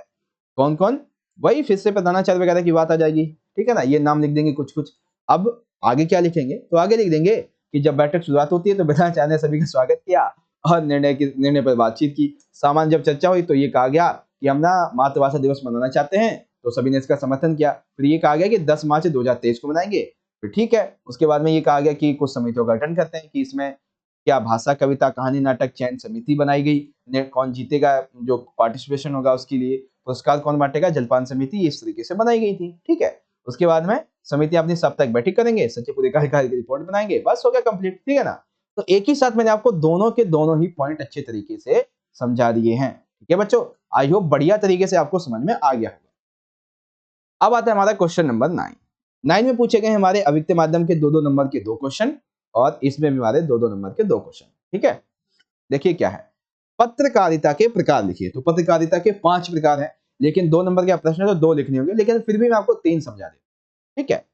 कौन कौन, वही फिर से प्रधानाचार्य वगैरह की बात आ जाएगी, ठीक है ना, ये नाम लिख देंगे कुछ कुछ। अब आगे क्या लिखेंगे, तो आगे लिख देंगे कि जब बैठक शुरुआत होती है तो बिना जाने सभी का स्वागत किया और निर्णय पर बातचीत की। सामान्य जब चर्चा हुई तो ये कहा गया कि हम ना मातृभाषा दिवस मनाना चाहते हैं, तो सभी ने इसका समर्थन किया। फिर ये कहा गया कि 10 मार्च 2023 को मनाएंगे, फिर ठीक है। उसके बाद में ये कहा गया कि कुछ समितियों का गठन करते हैं कि इसमें क्या भाषा, कविता, कहानी, नाटक चयन समिति बनाई गई। कौन जीतेगा, जो पार्टिसिपेशन होगा उसके लिए पुरस्कार कौन बांटेगा, जलपान समिति, इस तरीके से बनाई गई थी। ठीक है। उसके बाद में समिति अपनी साप्ताहिक बैठक करेंगे, सचिव पूरे कार्यकाल की रिपोर्ट बनाएंगे, बस हो गया कंप्लीट। ठीक है ना। तो एक ही साथ मैंने आपको दोनों के दोनों ही पॉइंट अच्छे तरीके से समझा दिए हैं। ठीक है बच्चों, आई होप बढ़िया तरीके से आपको समझ में आ गया होगा। अब आता है हमारा क्वेश्चन नंबर 9 में पूछे गए हमारे अविक्त माध्यम के 2-2 नंबर के 2 क्वेश्चन और इसमें भी हमारे 2-2 नंबर के 2 क्वेश्चन। ठीक है, देखिए क्या है, पत्रकारिता के प्रकार लिखिए। तो पत्रकारिता के 5 प्रकार हैं, लेकिन 2 नंबर का प्रश्न है तो 2 लिखने होंगे, लेकिन फिर भी मैं आपको 3 समझा दूं। ठीक है,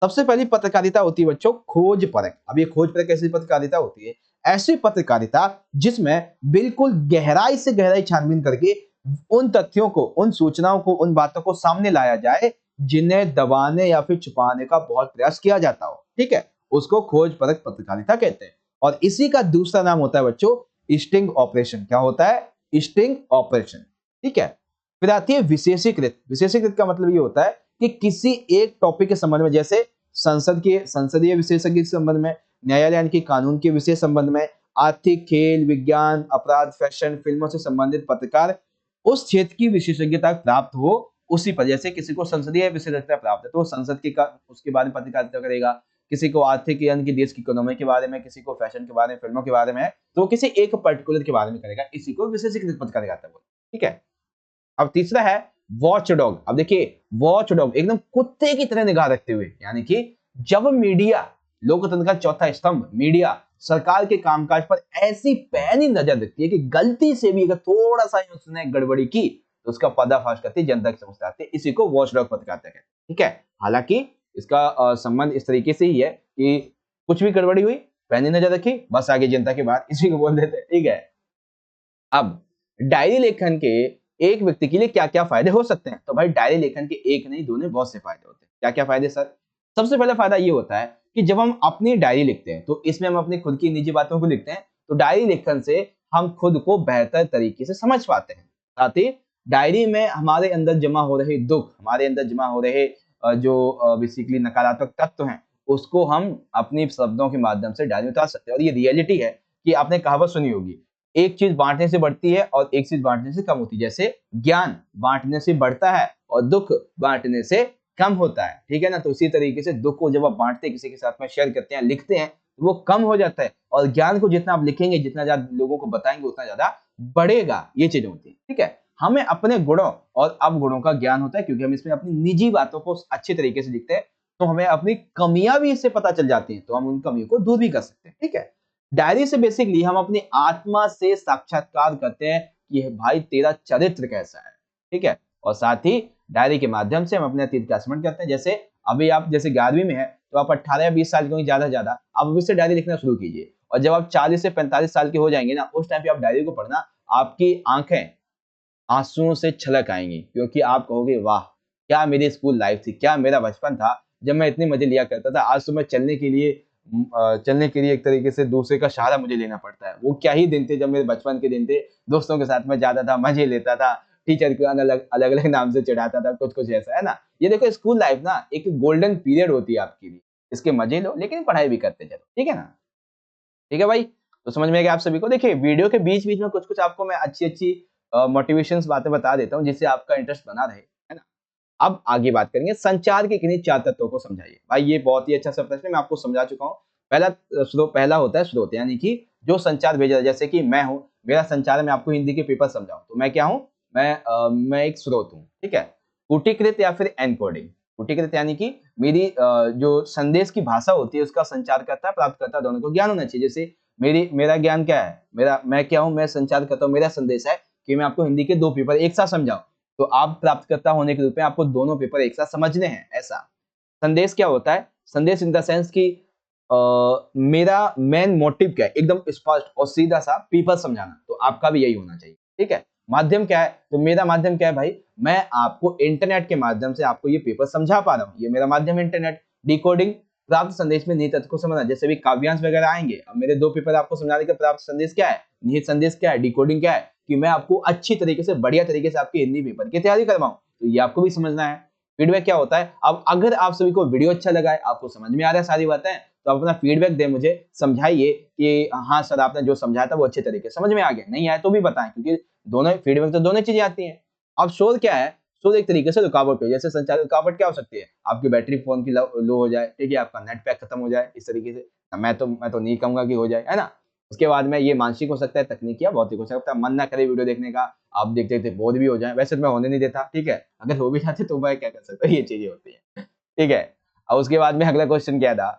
सबसे पहली पत्रकारिता होती है बच्चों खोज परख। अब ये खोज परख कैसी पत्रकारिता होती है, ऐसी पत्रकारिता जिसमें बिल्कुल गहराई से गहराई छानबीन करके उन तथ्यों को, उन सूचनाओं को, उन बातों को सामने लाया जाए जिन्हें दबाने या फिर छुपाने का बहुत प्रयास किया जाता हो। ठीक है, उसको खोज परख पत्रकारिता कहते हैं। और इसी का दूसरा नाम होता है बच्चों स्टिंग ऑपरेशन। क्या होता है, स्टिंग ऑपरेशन। ठीक है, फिर आती है विशेषीकृत। विशेषीकृत का मतलब ये होता है कि किसी एक टॉपिक के संबंध में, जैसे संसदीय विशेषज्ञ के संबंध में, न्यायालय यानी कि कानून के विषय संबंध में, आर्थिक, खेल, विज्ञान, अपराध, फैशन, फिल्मों से संबंधित पत्रकार उस क्षेत्र की विशेषज्ञता प्राप्त हो उसी पर। जैसे किसी को संसदीय विशेषज्ञता प्राप्त है तो संसद के का उसके बारे में पत्रकारिता करेगा, किसी को आर्थिक यानी कि देश की इकोनॉमी के बारे में, किसी को फैशन के बारे में, फिल्मों के बारे में, तो किसी एक पर्टिकुलर के बारे में करेगा, इसी को विशेषीकृत पत्रकारिता बोलते हैं। ठीक है, अब तीसरा है वॉच डॉग। अब देखिए वॉच डॉग एकदम कुत्ते की तरह निगाह रखते हुए, यानी कि जब मीडिया, लोकतंत्र का चौथा स्तंभ मीडिया, सरकार के कामकाज पर ऐसी पैनी नजर रखती है कि गलती से भी अगर थोड़ा सा उसने गड़बड़ी की तो उसका पर्दाफाश करती है, जनता के समझ आते हैं, इसी को वॉच डॉग पत्रकारिता कहते हैं। ठीक है, हालांकि इसका संबंध इस तरीके से ही है कि कुछ भी गड़बड़ी हुई, पैनी नजर रखी, बस आगे जनता के बाहर, इसी को बोल देते हैं। ठीक है, अब डायरी लेखन के एक व्यक्ति के लिए क्या क्या फायदे हो सकते हैं, तो भाई डायरी लेखन के एक नहीं दो नहीं बहुत से फायदे होते हैं। क्या क्या फायदे सर, सबसे पहला फायदा ये होता है कि जब हम अपनी डायरी लिखते हैं तो इसमें हम अपनी खुद की निजी बातों को लिखते हैं, तो डायरी लेखन से हम खुद को बेहतर तरीके से समझ पाते हैं। साथ ही डायरी में हमारे अंदर जमा हो रहे दुख, हमारे अंदर जमा हो रहे जो बेसिकली नकारात्मक तत्व हैं, उसको हम अपने शब्दों के माध्यम से डायरी में उतार सकते हैं। और ये रियलिटी है कि आपने कहावत सुनी होगी, एक चीज बांटने से बढ़ती है और एक चीज बांटने से कम होती है। जैसे ज्ञान बांटने से बढ़ता है और दुख बांटने से कम होता है। ठीक है ना, तो उसी तरीके से दुख को जब आप बांटते हैं, किसी के साथ में शेयर करते हैं, लिखते हैं, तो वो कम हो जाता है, और ज्ञान को जितना आप लिखेंगे, जितना ज्यादा लोगों को बताएंगे, उतना ज्यादा बढ़ेगा। ये चीज होती है। ठीक है, हमें अपने गुणों और अवगुणों का ज्ञान होता है, क्योंकि हम इसमें अपनी निजी बातों को अच्छे तरीके से लिखते हैं, तो हमें अपनी कमियां भी इससे पता चल जाती हैं, तो हम उन कमियों को दूर भी कर सकते हैं। ठीक है, डायरी से बेसिकली हम अपनी आत्मा से साक्षात्कार करते हैं कि भाई तेरा चरित्र कैसा है। ठीक है, और साथ ही डायरी के माध्यम से हम अपने अतीत का स्मरण करते हैं। जैसे अभी आप जैसे 11वीं में है, तो आप 18 या 20 साल के होंगे ज्यादा से ज्यादा, आप अभी से डायरी लिखना शुरू कीजिए, और जब आप 40 से 45 साल के हो जाएंगे ना, उस टाइम पे आप डायरी को पढ़ना, आपकी आंखें आंसुओं से छलक आएंगी, क्योंकि आप कहोगे वाह क्या मेरी स्कूल लाइफ थी, क्या मेरा बचपन था जब मैं इतनी मजे लिया करता था। आज तो मैं चलने के लिए एक तरीके से दूसरे का सहारा मुझे लेना पड़ता है। वो क्या ही दिन थे जब मेरे बचपन के दिन थे, दोस्तों के साथ में जाता था, मजे लेता था, टीचर को अलग अलग नाम से चिढ़ाता था, कुछ कुछ ऐसा है ना। ये देखो स्कूल लाइफ ना एक गोल्डन पीरियड होती है आपके लिए, इसके मजे लो लेकिन पढ़ाई भी करते चलो। ठीक है ना, ठीक है भाई, तो समझ में आ गया आप सभी को। देखिए वीडियो के बीच बीच में कुछ कुछ आपको मैं अच्छी अच्छी मोटिवेशंस बातें बता देता हूँ, जिससे आपका इंटरेस्ट बना रहे, है ना। अब आगे बात करेंगे संचार के किन्हीं 4 तत्वों को समझाइए। भाई ये बहुत ही अच्छा सा प्रश्न है, मैं आपको समझा चुका हूँ। पहला होता है स्रोत, यानी कि जो संचार भेजा, जैसे कि मैं हूँ, मेरा संचार में आपको हिंदी के पेपर समझाऊं तो मैं क्या हूँ, मैं एक स्रोत हूँ। ठीक है, कूटीकृत या फिर एनकोडिंग। कूटीकृत यानी कि मेरी जो संदेश की भाषा होती है उसका संचार करता है, प्राप्त करता है, दोनों को ज्ञान होना चाहिए। जैसे मेरा ज्ञान क्या है, मैं क्या हूँ, मैं संचार करता हूँ, मेरा संदेश है कि मैं आपको हिंदी के 2 पेपर एक साथ समझाऊं, तो आप प्राप्तकर्ता होने के रूप में आपको दोनों पेपर एक साथ समझने हैं। ऐसा संदेश क्या होता है, संदेश इन द सेंस कि मेरा मेन मोटिव क्या है, एकदम स्पष्ट और सीधा सा पेपर समझाना, तो आपका भी यही होना चाहिए। ठीक है, माध्यम क्या है, तो मेरा माध्यम क्या है भाई, मैं आपको इंटरनेट के माध्यम से आपको ये पेपर समझा पा रहा हूँ, ये मेरा माध्यम इंटरनेट। डिकोडिंग प्राप्त संदेश में निहित अर्थ को समझना, जैसे भी काव्यांश वगैरह आएंगे, अब मेरे 2 पेपर आपको समझाने का प्राप्त संदेश क्या है, निहित संदेश क्या है, डिकोडिंग क्या है, कि मैं आपको अच्छी तरीके से बढ़िया तरीके से आपके हिंदी पेपर की तैयारी करवाऊं, तो ये आपको भी समझना है। फीडबैक क्या होता है, अब अगर आप सभी को वीडियो अच्छा लगा है, आपको समझ में आ रहा है सारी बातें, तो आप अपना फीडबैक दें, मुझे समझाइए कि हाँ सर आपने जो समझाया था वो अच्छे तरीके से समझ में आ गया, नहीं आया तो भी बताएं, क्योंकि दोनों फीडबैक तो दोनों चीजें आती हैं। अब शोर क्या है, शोर एक तरीके से रुकावट है, जैसे संचार रुकावट क्या हो सकती है, आपकी बैटरी फोन की लो हो जाए, ठीक है, आपका नेट पैक खत्म हो जाए, इस तरीके से। मैं तो नहीं कहूंगा कि हो जाए, है ना। उसके बाद में ये मानसिक हो सकता है, तकनीकी या भौतिक हो सकता है, मन ना करे वीडियो देखने का, आप देखते देखते बोर भी हो जाए, वैसे तो मैं होने नहीं देता, ठीक है, अगर हो भी जाते तो मैं क्या कर सकता हूँ, ये चीजें होती है, ठीक है। अब उसके बाद में अगला क्वेश्चन क्या था,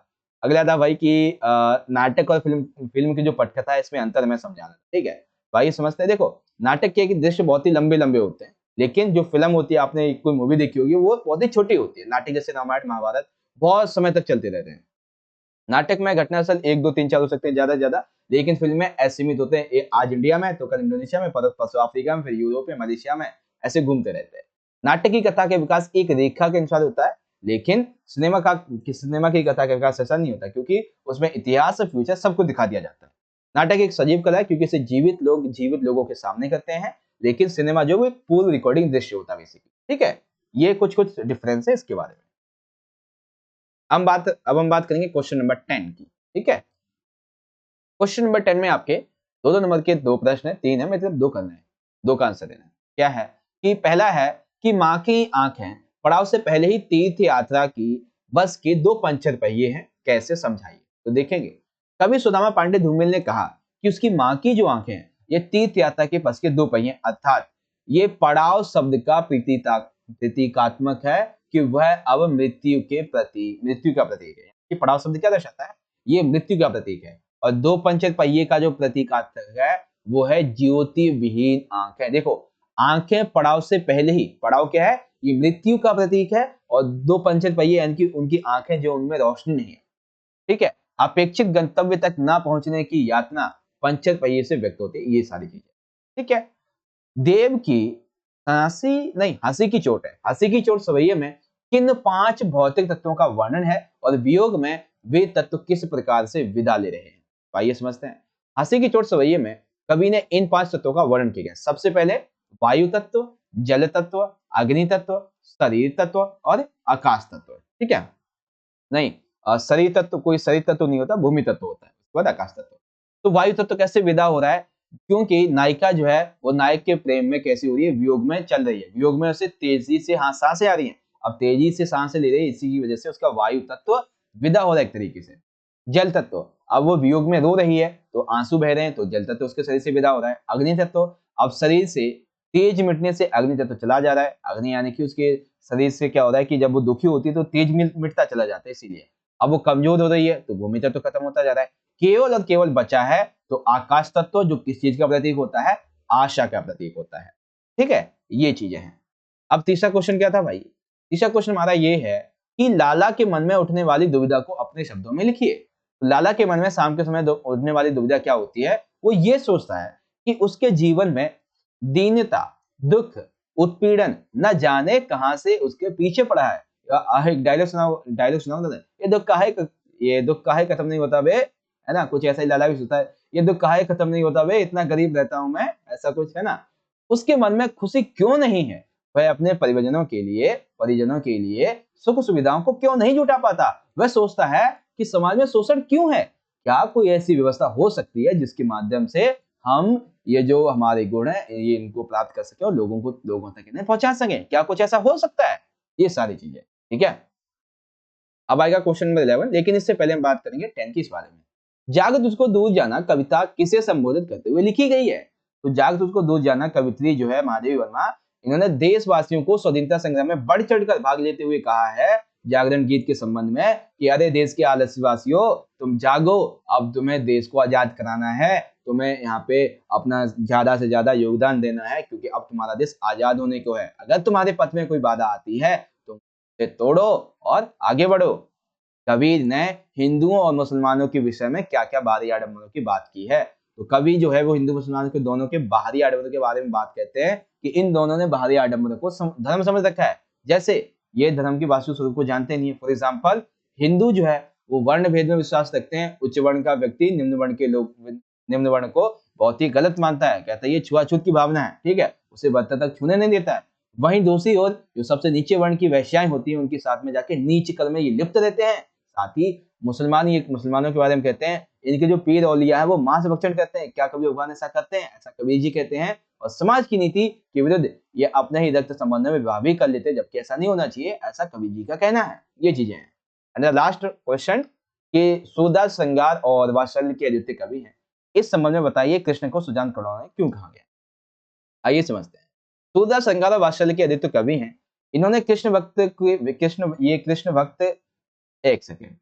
अगला था भाई कि नाटक और फिल्म फिल्म की जो पटकथा है इसमें अंतर मैं समझाना, ठीक है। भाई समझते हैं, देखो नाटक के दृश्य बहुत ही लंबे लंबे होते हैं, लेकिन जो फिल्म होती है, आपने कोई मूवी देखी होगी, वो बहुत ही छोटी होती है। नाटक जैसे रामायण महाभारत बहुत समय तक चलते रहते हैं। नाटक में घटनास्थल 1 2 3 4 हो सकते हैं ज्यादा से ज्यादा, लेकिन फिल्म में असीमित होते हैं, आज इंडिया में तो कल इंडोनेशिया में, परसों अफ्रीका में, फिर यूरोप में, मलेशिया में, ऐसे घूमते रहते हैं। नाटक की कथा के विकास एक रेखा के अनुसार होता है, लेकिन सिनेमा की कथा का विकास ऐसा नहीं होता, क्योंकि उसमें इतिहास और फ्यूचर सबको दिखा दिया जाता है। नाटक एक सजीव कला है, क्योंकि इसे जीवित लोगों के सामने करते हैं, लेकिन सिनेमा जो वो एक पूर्ण रिकॉर्डिंग दृश्य होता है बेसिकली, ठीक है। ये कुछ कुछ डिफरेंस है इसके बारे में। अब हम बात करेंगे क्वेश्चन नंबर 10 की, ठीक है। क्वेश्चन नंबर 10 में आपके दो नंबर के 2 प्रश्न है, 3 है, मतलब 2 करना है, 2 का आंसर देना है। क्या है कि पहला है कि माँ की आंखें पड़ाव से पहले ही तीर्थ यात्रा की बस के 2 पंचर पहिए हैं, कैसे समझाइए। तो देखेंगे, कवि सुदामा पांडे धूमिल ने कहा कि उसकी माँ की जो आंखें हैं ये तीर्थ यात्रा के बस के 2 पहिए, अर्थात ये पड़ाव शब्द का प्रतीकात्मक है, कि वह अब मृत्यु का प्रतीक है। कि पड़ाव शब्द क्या दर्शाता है, ये मृत्यु का प्रतीक है, और 2 पंचर पहिए का जो प्रतीकात्मक है वो है ज्योति विहीन आंखें। देखो आंखें पड़ाव से पहले ही, पड़ाव क्या है, ये मृत्यु का प्रतीक है, और 2 पंचर पहिए यानी कि उनकी आंखें जो उनमें रोशनी नहीं है, ठीक है। अपेक्षित गंतव्य तक ना पहुंचने की यातना पंचर पहिए से व्यक्त होती है, ये सारी चीजें, ठीक है। देव की हंसी की चोट है, हंसी की चोट सवैये में किन 5 भौतिक तत्वों का वर्णन है, और वियोग में वे तत्व किस प्रकार से विदा ले रहे हैं। तो आइए समझते हैं। हंसी की चोट सवैये में कवि ने इन 5 तत्वों का वर्णन किया है। सबसे पहले वायु तत्व, जल तत्व, अग्नि तत्व, शरीर तत्व और आकाश तत्व, ठीक है। नहीं, शरीर तत्व कोई शरीर तत्व नहीं होता, भूमि तत्व होता है, उसके बाद आकाश तत्व। तो वायु तत्व कैसे विदा हो रहा है, क्योंकि नायिका जो है वो नायक के प्रेम में कैसी हो रही है, वियोग में चल रही है, वियोग में उसे तेजी से सांसें आ रही हैं, अब तेजी से सांसें ले रही है, इसी की वजह से उसका वायु तत्व विदा हो रहा है एक तरीके से। जल तत्व, अब वो वियोग में रो रही है तो आंसू बह रहे हैं, तो जल तत्व उसके शरीर से विदा हो रहा है। अग्नि तत्व, अब शरीर से तेज मिटने से अग्नि तत्व चला जा रहा है, अग्नि यानी कि उसके शरीर से क्या हो रहा है कि जब वो दुखी होती है तो तेज मिटता चला जाता है, इसीलिए अब वो कमजोर हो रही है तो भूमि तत्व खत्म होता जा रहा है। केवल और केवल बचा है तो आकाश तत्व, जो किस चीज का प्रतीक होता है, आशा का प्रतीक होता है, ठीक है। ये चीजें हैं। अब तीसरा क्वेश्चन क्या था भाई, तीसरा क्वेश्चन हमारा ये है कि लाला के मन में उठने वाली दुविधा को अपने शब्दों में लिखिए। तो लाला के मन में शाम के समय उठने वाली दुविधा क्या होती है, वो ये सोचता है कि उसके जीवन में दीनता, दुख, उत्पीड़न न जाने कहां से उसके पीछे पड़ा है। एक डायलॉग सुनाओ दादा, ये दुख काहे खत्म नहीं होता बे, है ना, कुछ ऐसा ही लाला भी सोचता है, ये दुख काहे खत्म नहीं होता बे, इतना गरीब रहता हूं मैं, ऐसा कुछ है ना। उसके मन में खुशी क्यों नहीं है, वह अपने परिजनों के लिए सुख सुविधाओं को क्यों नहीं जुटा पाता। वह सोचता है कि समाज में शोषण क्यों है, क्या कोई ऐसी व्यवस्था हो सकती है जिसके माध्यम से हम ये जो हमारे गुण है ये इनको प्राप्त कर सके और लोगों तक इन्हें पहुंचा सके, क्या कुछ ऐसा हो सकता है। ये सारी चीजें, ठीक है। अब आएगा क्वेश्चन नंबर 11, लेकिन इससे पहले हम बात करेंगे 10 की इस बारे में। जाग तुझको दूर जाना कविता किसे संबोधित करते हुए लिखी गई है। तो जाग तुझको दूर जाना कवित्री जो है महादेवी वर्मा, इन्होंने देशवासियों को स्वतंत्रता संग्राम में बढ़ चढ़कर भाग लेते हुए कहा है जागरण गीत के संबंध में कि अरे देश के आलस्यवासियों तुम जागो, अब तुम्हें देश को आजाद कराना है, तुम्हें यहाँ पे अपना ज्यादा से ज्यादा योगदान देना है, क्योंकि अब तुम्हारा देश आजाद होने को है। अगर तुम्हारे पथ में कोई बाधा आती है तो उसे तोड़ो और आगे बढ़ो। कबीर ने हिंदुओं और मुसलमानों के विषय में क्या क्या बाहरी आडंबरों की बात की है। तो कवि जो है वो हिंदू मुसलमानों के दोनों के बाहरी आडंबरों के बारे में बात कहते हैं कि इन दोनों ने बाहरी आडंबरों को धर्म समझ रखा है। जैसे ये धर्म की वास्तु स्वरूप को जानते नहीं है। फॉर एग्जाम्पल हिंदू जो है वो वर्ण भेद में विश्वास रखते हैं। उच्च वर्ण का व्यक्ति निम्न वर्ण को बहुत ही गलत मानता है, कहता है ये छुआछूत की भावना है, ठीक है, उसे बर्तन तक छूने नहीं देता है। वहीं दूसरी ओर जो सबसे नीचे वर्ण की वैश्याएं होती हैं, उनके साथ में जाके नीच कर्म में ये लिप्त रहते हैं। साथ ही मुसलमानों के बारे में कहते हैं, इनके जो पीर औलिया है वो मांस भक्षण करते हैं। क्या कभी भगवान ऐसा करते हैं? ऐसा कबीर जी कहते हैं। और समाज की नीति के विरुद्ध ये अपने ही रक्त संबंध में विवाह भी कर लेते हैं, जबकि ऐसा नहीं होना चाहिए, ऐसा कबीर जी का कहना है। ये चीजें हैं। एंड लास्ट क्वेश्चन कि सूरदास श्रृंगार और वात्सल्य के अद्वितीय कवि हैं। इस संबंध में बताइए कृष्ण को सुजान कौरव ने क्यों कहा गया? आइए समझते हैं। सूरदास श्रृंगार और वात्सल्य के अद्वितीय कवि हैं। इन्होंने कृष्ण भक्त एक सेकेंड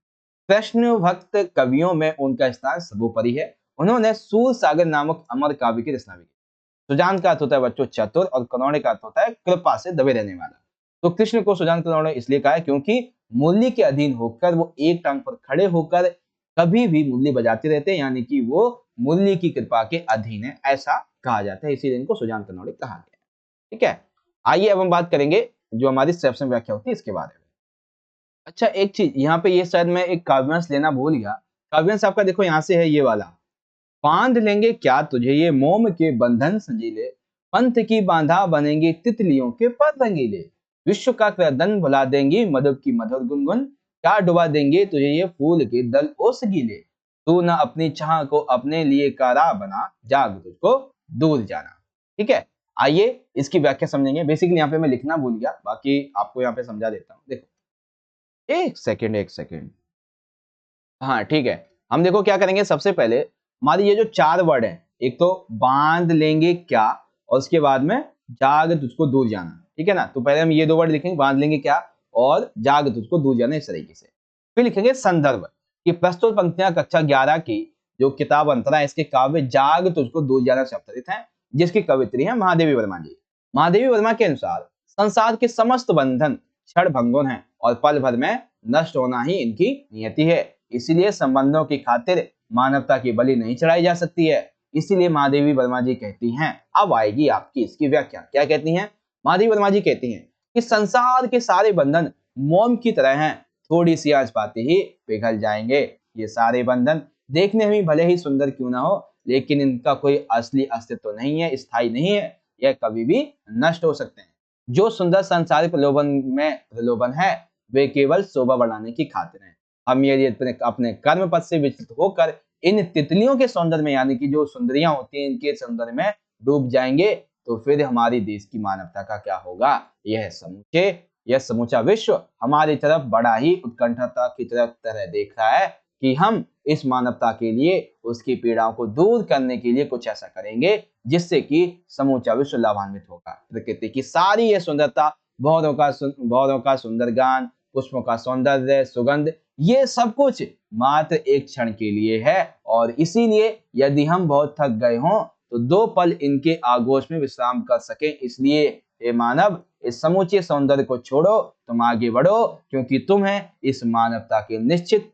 कृष्ण भक्त कवियों में उनका स्थान सर्वोपरि है। उन्होंने सूर सागर नामक अमर काव्य की रचना भी की। सुजान का अर्थ होता है बच्चों चतुर, और कनौड़े का अर्थ होता है कृपा से दबे रहने वाला। तो कृष्ण को सुजान कनौड़े इसलिए कहा है क्योंकि मुरली के अधीन होकर वो एक टांग पर खड़े होकर कभी भी मुरली बजाते रहते हैं, यानी कि वो मुरली की कृपा के अधीन है, ऐसा कहा जाता है, इसीलिए इनको सुजान कनौड़े कहा गया। ठीक है, आइए अब हम बात करेंगे जो हमारी सेप्शन व्याख्या होती है इसके बारे में। अच्छा, एक चीज यहाँ पे, ये शायद मैं एक काव्यांश लेना भूल गया। काव्यांश आपका देखो यहाँ से है ये वाला। बांध लेंगे क्या तुझे ये मोम के बंधन संजीले, पंथ की बांधा बनेंगे तितलियों के पर रंगीले, विश्व का क्रदन भुला देंगी मधुर की मधुर गुनगुन, क्या डुबा देंगे तुझे ये फूल के दल ओस गीले, तू न अपनी चाह को अपने लिए कारा बना, जाग तुझको दूर जाना। ठीक है, आइए इसकी व्याख्या समझेंगे। बेसिकली यहाँ पे मैं लिखना भूल गया, बाकी आपको यहाँ पे समझा देता हूँ। देखो, एक सेकेंड। हाँ ठीक है, हम देखो क्या करेंगे। सबसे पहले हमारी ये जो चार वर्ड है, एक तो बांध लेंगे क्या, और उसके बाद में जाग तुझको दूर जाना। ठीक है ना, तो पहले हम ये दो वर्ड लिखेंगे, बांध लेंगे क्या और जाग तुझको दूर जाना, इस तरीके से। फिर लिखेंगे संदर्भ कि प्रस्तुत पंक्तियां कक्षा 11 की जो किताब अंतरा है, इसके काव्य जाग तुझको दूर जाना से अवतरित है, जिसकी कवित्री है महादेवी वर्मा जी। महादेवी वर्मा के अनुसार संसार के समस्त बंधन क्षण भंगुर हैं और पल भर में नष्ट होना ही इनकी नियति है। इसीलिए संबंधों की खातिर मानवता की बलि नहीं चढ़ाई जा सकती है। इसीलिए महादेवी वर्मा जी कहती हैं, अब आएगी आपकी इसकी व्याख्या। क्या कहती हैं? महादेवी वर्मा जी कहती हैं कि संसार के सारे बंधन मोम की तरह हैं, थोड़ी सी आंच पाते ही पिघल जाएंगे। ये सारे बंधन देखने में भले ही सुंदर क्यों ना हो, लेकिन इनका कोई असली अस्तित्व नहीं है, स्थायी नहीं है, यह कभी भी नष्ट हो सकते हैं। जो सुंदर संसारिक प्रलोभन है, वे केवल शोभा बढ़ाने की खातिर है। हम यदि अपने कर्म पथ से विचलित होकर इन तितलियों के सौंदर्य में, यानी कि जो सुंदरियां होती हैं, इनके सौंदर्य में डूब जाएंगे, तो फिर हमारी देश की मानवता का क्या होगा? यह समूचा विश्व हमारी तरफ बड़ा ही उत्कंठता की तरह देख रहा है कि हम इस मानवता के लिए उसकी पीड़ाओं को दूर करने के लिए कुछ ऐसा करेंगे जिससे कि समूचा विश्व लाभान्वित होगा। प्रकृति की सारी यह सुंदरता, भौरों का सुंदर गान, पुष्पों का सौंदर्य, सुगंध, ये सब कुछ मात्र एक क्षण के लिए है। और इसीलिए यदि हम बहुत थक गए हों तो 2 पल इनके आगोश में विश्राम कर सके। इसलिए हे मानव, इस समूचे सौंदर्य को छोड़ो, तुम आगे बढ़ो, क्योंकि तुम्हें इस मानवता के निश्चित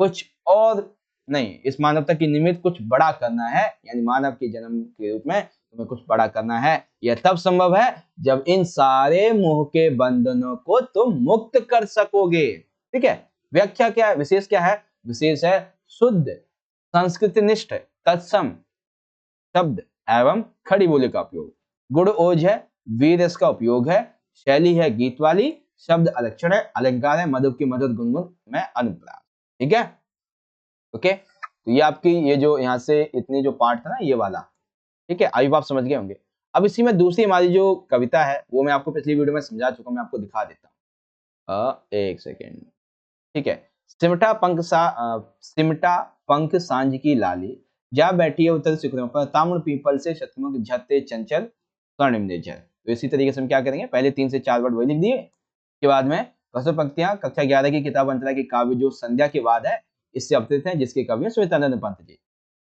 कुछ और नहीं, इस मानवता की निमित्त कुछ बड़ा करना है, यानी मानव के जन्म के रूप में तुम्हें कुछ बड़ा करना है। यह तब संभव है जब इन सारे मोह के बंधनों को तुम मुक्त कर सकोगे। ठीक है, व्याख्या क्या है? विशेष क्या है? विशेष है शुद्ध संस्कृतनिष्ठ तत्सम शब्द एवं खड़ी बोली का उपयोग। गुण ओज है, वीर इसका उपयोग है, शैली है गीत वाली, शब्द अलक्षण है, अलंकार है, मधुर की मधुर गुनगुन में अनुप्रास। ठीक है, ओके, तो ये आपकी ये जो यहाँ से इतनी जो पार्ट था ना ये वाला, ठीक है, अभी आप समझ गए होंगे। अब इसी में दूसरी हमारी जो कविता है वो मैं आपको पिछली वीडियो में समझा चुका हूं, मैं आपको दिखा देता हूँ। एक सेकेंड। ठीक है, सिमटा पंख सांझ की लाली, जा बैठी है उत्तर शिखरों पर, ताम्र पीपल से शतमुख झते चंचल स्वर्णिम निर्झर। तो इसी तरीके से हम क्या करेंगे, पहले 3 से 4 वर्ड वही लिख दिए, के बाद में प्रस्तुत पंक्तियां कक्षा 11 की किताब अंतरा की काव्य जो संध्या के बाद है, इससे अवतरित हैं, जिसके कवि हैं सुमित्रानंद पंत जी।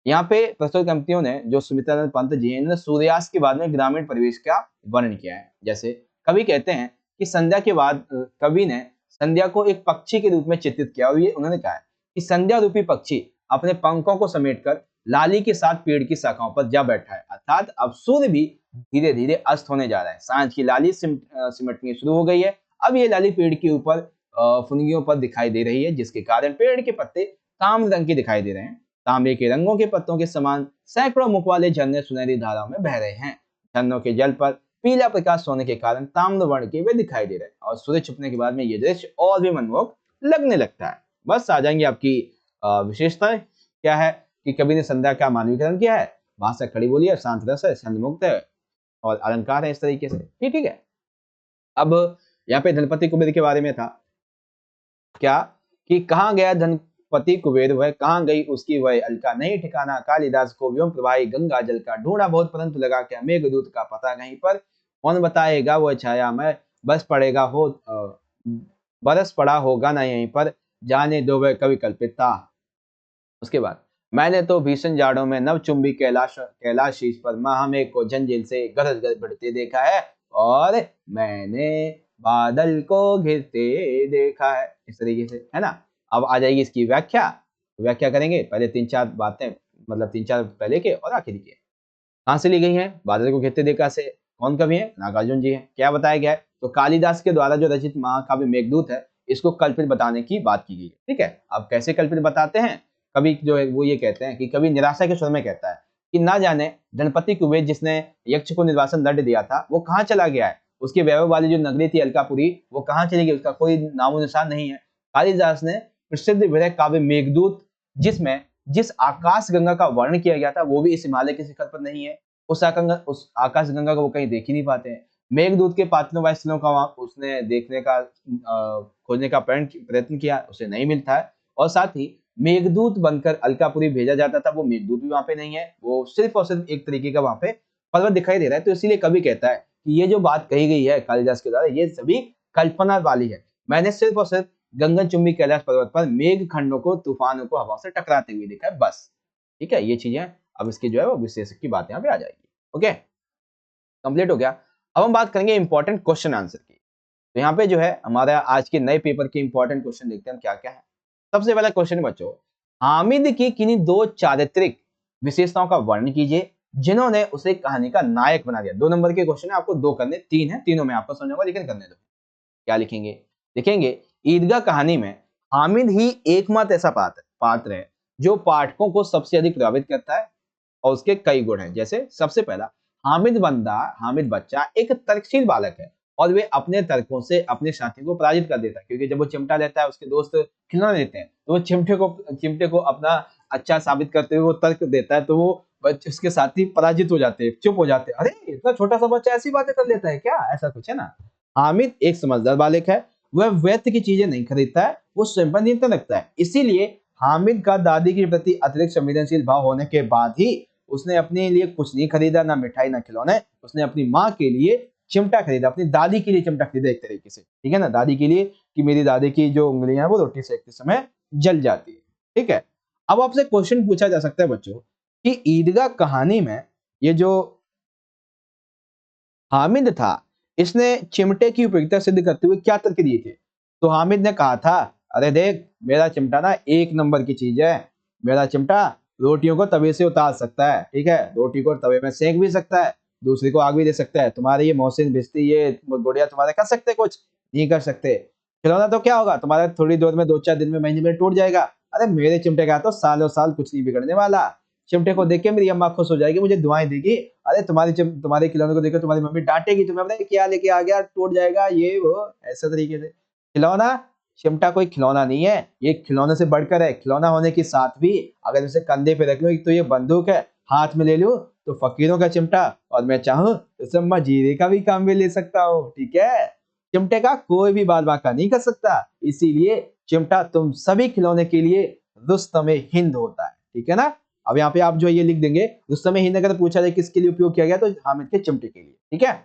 यहाँ पे प्रस्तुत पंक्तियों ने जो सुमित्रानंद पंत जी हैं, इन्होंने सूर्यास्त के बाद में ग्रामीण परिवेश का वर्णन किया है। जैसे कवि कहते हैं कि संध्या के बाद कवि ने संध्या को एक पक्षी के रूप में चित्रित किया, और ये उन्होंने कहा है कि संध्या रूपी पक्षी अपने पंखों को समेटकर लाली के साथ पेड़ की शाखाओं पर जा बैठा है, अर्थात अब सूर्य भी धीरे धीरे अस्त होने जा रहा है, सांझ की लाली सिमटनी शुरू हो गई है। अब ये लाली पेड़ के ऊपर फुनगियों पर दिखाई दे रही है, जिसके कारण पेड़ के पत्ते ताम्र रंग के दिखाई दे रहे हैं। तांबे के रंगों के पत्तों के समान सैकड़ों मुख वाले झरने सुनहरी धाराओं में बह रहे हैं। झरनों के जल पर पीला प्रकाश होने के कारण ताम्र वर्ण के वे दिखाई दे रहे हैं और सूर्य छुपने के बाद में ये दृश्य और भी मनमोहक लगने लगता है। बस आ जाएंगी आपकी विशेषताएं क्या है कि कवि ने संध्या का मानवीकरण किया है, भाषा खड़ी बोली है, शांत रस है, छंदमुक्त है और अलंकार है इस तरीके से। ठीक है। अब यहाँ पे धनपति कुबेर के बारे में था क्या कि कहाँ गया धनपति कुबेर, वह कहाँ गई उसकी वह अलका, नहीं ठिकाना कालिदास को व्योम प्रवाही गंगा जल का, ढूंढा बहुत परंतु लगा क्या मेघदूत का पता कहीं पर, कौन बताएगा वह छाया में बस पड़ेगा हो बरस पड़ा होगा ना यहीं पर, जाने दो वह कवि कल्पिता। उसके बाद मैंने तो भीषण जाड़ों में नवचुंबी कैलाश शीश पर महामेघ को जंजील से गरज गरज बढ़ते देखा है और मैंने बादल को घिरते देखा है, इस तरीके से है ना। अब आ जाएगी इसकी व्याख्या करेंगे। पहले 3-4 बातें, मतलब 3-4 पहले के और आखिरी के कहां से ली गई हैं। बादल को घिरते देखा से कौन कवि है, नागार्जुन जी है। क्या बताया गया है, तो कालिदास के द्वारा जो रचित महाकाव्य मेघदूत है इसको कल्पित बताने की बात की गई है। ठीक है। अब कैसे कल्पित बताते हैं, कवि जो है वो ये कहते हैं कि कवि निराशा के स्वर में कहता है कि ना जाने धनपति कुबेर जिसने यक्ष को निर्वासन दंड दिया था वो कहाँ चला गया है, उसकी वैभव वाली जो नगरी थी अलकापुरी वो कहाँ चली गई, उसका कोई नामो निशान नहीं है। कालिदास ने प्रसिद्ध विरह काव्य मेघदूत जिसमें जिस आकाश गंगा का वर्णन किया गया था वो भी इस हिमालय के शिखर पर नहीं है। उस आकाश गंगा को वो कहीं देख ही नहीं पाते हैं। मेघदूत के पात्रों व स्थलों का उसने देखने का खोजने का प्रयत्न किया, उसे नहीं मिलता है। और साथ ही मेघदूत बनकर अलकापुरी भेजा जाता था, वो मेघदूत भी वहां पे नहीं है, वो सिर्फ और सिर्फ एक तरीके का वहां पे पर्वत दिखाई दे रहा है। तो इसीलिए कवि कहता है कि ये जो बात कही गई है कालिदास के द्वारा ये सभी कल्पना वाली है। मैंने सिर्फ और सिर्फ गगन चुंबी कैलाश पर्वत पर मेघ खंडों को, तूफानों को हवा से टकराते हुए देखा है, बस। ठीक है, ये चीजें अब इसकी जो है वो विशेषक की बात यहाँ पे आ जाएगी। ओके, कंप्लीट हो गया। अब हम बात करेंगे इंपॉर्टेंट क्वेश्चन आंसर की। तो यहाँ पे जो है हमारा आज के नए पेपर के इंपॉर्टेंट क्वेश्चन देखते हैं क्या क्या है। सबसे पहला क्वेश्चन बच्चों, हामिद की किन्हीं 2 चारित्रिक विशेषताओं का वर्णन कीजिए जिन्होंने उसे कहानी का नायक बना दिया। 2 नंबर के क्वेश्चन है, आपको 2 करने, 3 है, तीनों में आपको समझाऊंगा लेकिन करने दो। क्या लिखेंगे, लिखेंगे ईदगाह कहानी में हामिद ही एकमात्र ऐसा पात्र है जो पाठकों को सबसे अधिक प्रभावित करता है और उसके कई गुण हैं। जैसे सबसे पहला, हामिद बच्चा एक तर्कशील बालक है और वे अपने तर्कों से अपने साथी को पराजित कर देता है, क्योंकि जब वो चिमटा लेता है उसके दोस्त खिलौना लेते हैं तो वो चिमटे को अपना अच्छा साबित करते हुए वो तर्क देता है, तो वो उसके साथी पराजित हो जाते हैं, चुप हो जाते हैं। अरे इतना छोटा सा बच्चा ऐसी बातें कर लेता है क्या, ऐसा कुछ है ना। हामिद एक समझदार बालक है, वह व्यर्थ की चीजें नहीं खरीदता है, वो स्वयं पर नियंत्रण रखता है। इसीलिए हामिद का दादी के प्रति अतिरिक्त संवेदनशील भाव होने के बाद ही उसने अपने लिए कुछ नहीं खरीदा, ना मिठाई ना खिलौने, उसने अपनी माँ के लिए चिमटा खरीदा, अपनी दादी के लिए चिमटा खरीदा एक तरीके से। ठीक है ना, दादी के लिए कि मेरी दादी की जो उंगलियां हैं वो रोटी सेकते समय जल जाती है। ठीक है। अब आपसे क्वेश्चन पूछा जा सकता है बच्चों कि ईदगाह कहानी में ये जो हामिद था इसने चिमटे की उपयोगिता सिद्ध करते हुए क्या तर्क दिए थे। तो हामिद ने कहा था, अरे देख मेरा चिमटा ना 1 नंबर की चीज है, मेरा चिमटा रोटियों को तवे से उतार सकता है, ठीक है, रोटी को तवे में सेक भी सकता है, दूसरे को आग भी दे सकता है। तुम्हारे ये मोहसिन भिश्ती ये गुड़िया तुम्हारे कर सकते, कुछ नहीं कर सकते। खिलौना तो क्या होगा तुम्हारा, थोड़ी देर में 2-4 दिन में महीने में टूट जाएगा। अरे मेरे चिमटे का तो सालों साल कुछ नहीं बिगड़ने वाला। चिमटे को देख के मेरी अम्मा खुश हो जाएगी, मुझे दुआएं देगी। अरे तुम्हारे खिलौने को देखकर तुम्हारी मम्मी डांटेगी तुम्हें, अरे क्या लेके आ गया, टूट जाएगा ये वो, ऐसे तरीके से। खिलौना, चिमटा कोई खिलौना नहीं है, ये खिलौने से बढ़कर है। खिलौना होने के साथ भी अगर इसे कंधे पे रख लूं तो ये बंदूक है, हाथ में ले लूं तो फकीरों का चिमटा, और मैं चाहूं तो मजीरे का भी काम भी ले सकता हूँ। ठीक है, चिमटे का कोई भी बाल बांका नहीं कर सकता, इसीलिए चिमटा तुम सभी खिलौने के लिए रुस्तमे हिंद होता है। ठीक है ना। अब यहाँ पे आप जो ये लिख देंगे, रुस्तमे हिंद अगर पूछा जाए किसके लिए उपयोग किया गया तो हामिद के चिमटे के लिए। ठीक है,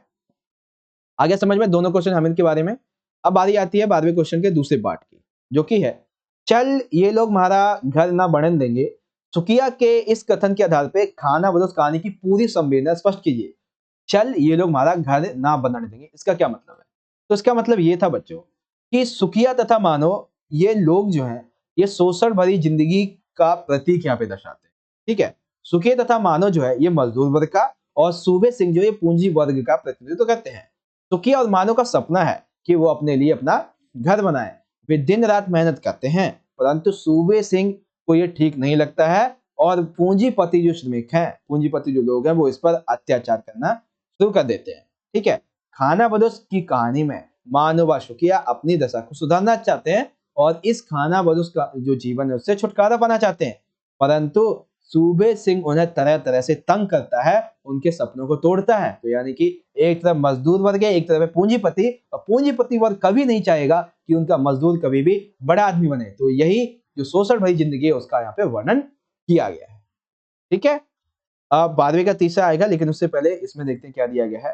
आगे समझ में दोनों क्वेश्चन हामिद के बारे में। अब बारी आती है 12वें क्वेश्चन के दूसरे पार्ट की, जो कि है चल ये लोग हमारा घर ना बनने देंगे। सुकिया के इस कथन के आधार पे खाना बदोश कहानी की पूरी संवेदना स्पष्ट कीजिए। चल ये लोग हमारा घर ना बनने देंगे, इसका क्या मतलब है। तो इसका मतलब ये था बच्चों कि सुकिया तथा मानव ये लोग जो हैं ये शोषण भरी जिंदगी का प्रतीक यहाँ पे दर्शाते हैं। ठीक है, सुकिया तथा मानव जो है ये मजदूर वर्ग का और सूबे सिंह जो ये पूंजी वर्ग का प्रतिनिधित्व करते हैं। सुकिया और मानव का सपना है कि वो अपने लिए अपना घर बनाए, वे दिन रात मेहनत करते हैं, परंतु सूबे सिंह को ये ठीक नहीं लगता है और पूंजीपति जो श्रमिक हैं, पूंजीपति जो लोग हैं, वो इस पर अत्याचार करना शुरू कर देते हैं। ठीक है, खाना बदोश की कहानी में मानव व शुकिया अपनी दशा को सुधारना चाहते हैं और इस खाना बदोश का जो जीवन है उससे छुटकारा पाना चाहते हैं, परंतु सूबे सिंह उन्हें तरह तरह से तंग करता है, उनके सपनों को तोड़ता है। तो यानी कि एक तरफ मजदूर वर्ग है, एक तरफ है पूंजीपति, और पूंजीपति वर्ग कभी नहीं चाहेगा कि उनका मजदूर कभी भी बड़ा आदमी बने। तो यही जो शोषण भरी जिंदगी है उसका यहाँ पे वर्णन किया गया है। ठीक है, अब 12वीं का तीसरा आएगा, लेकिन उससे पहले इसमें देखते हैं क्या दिया गया है।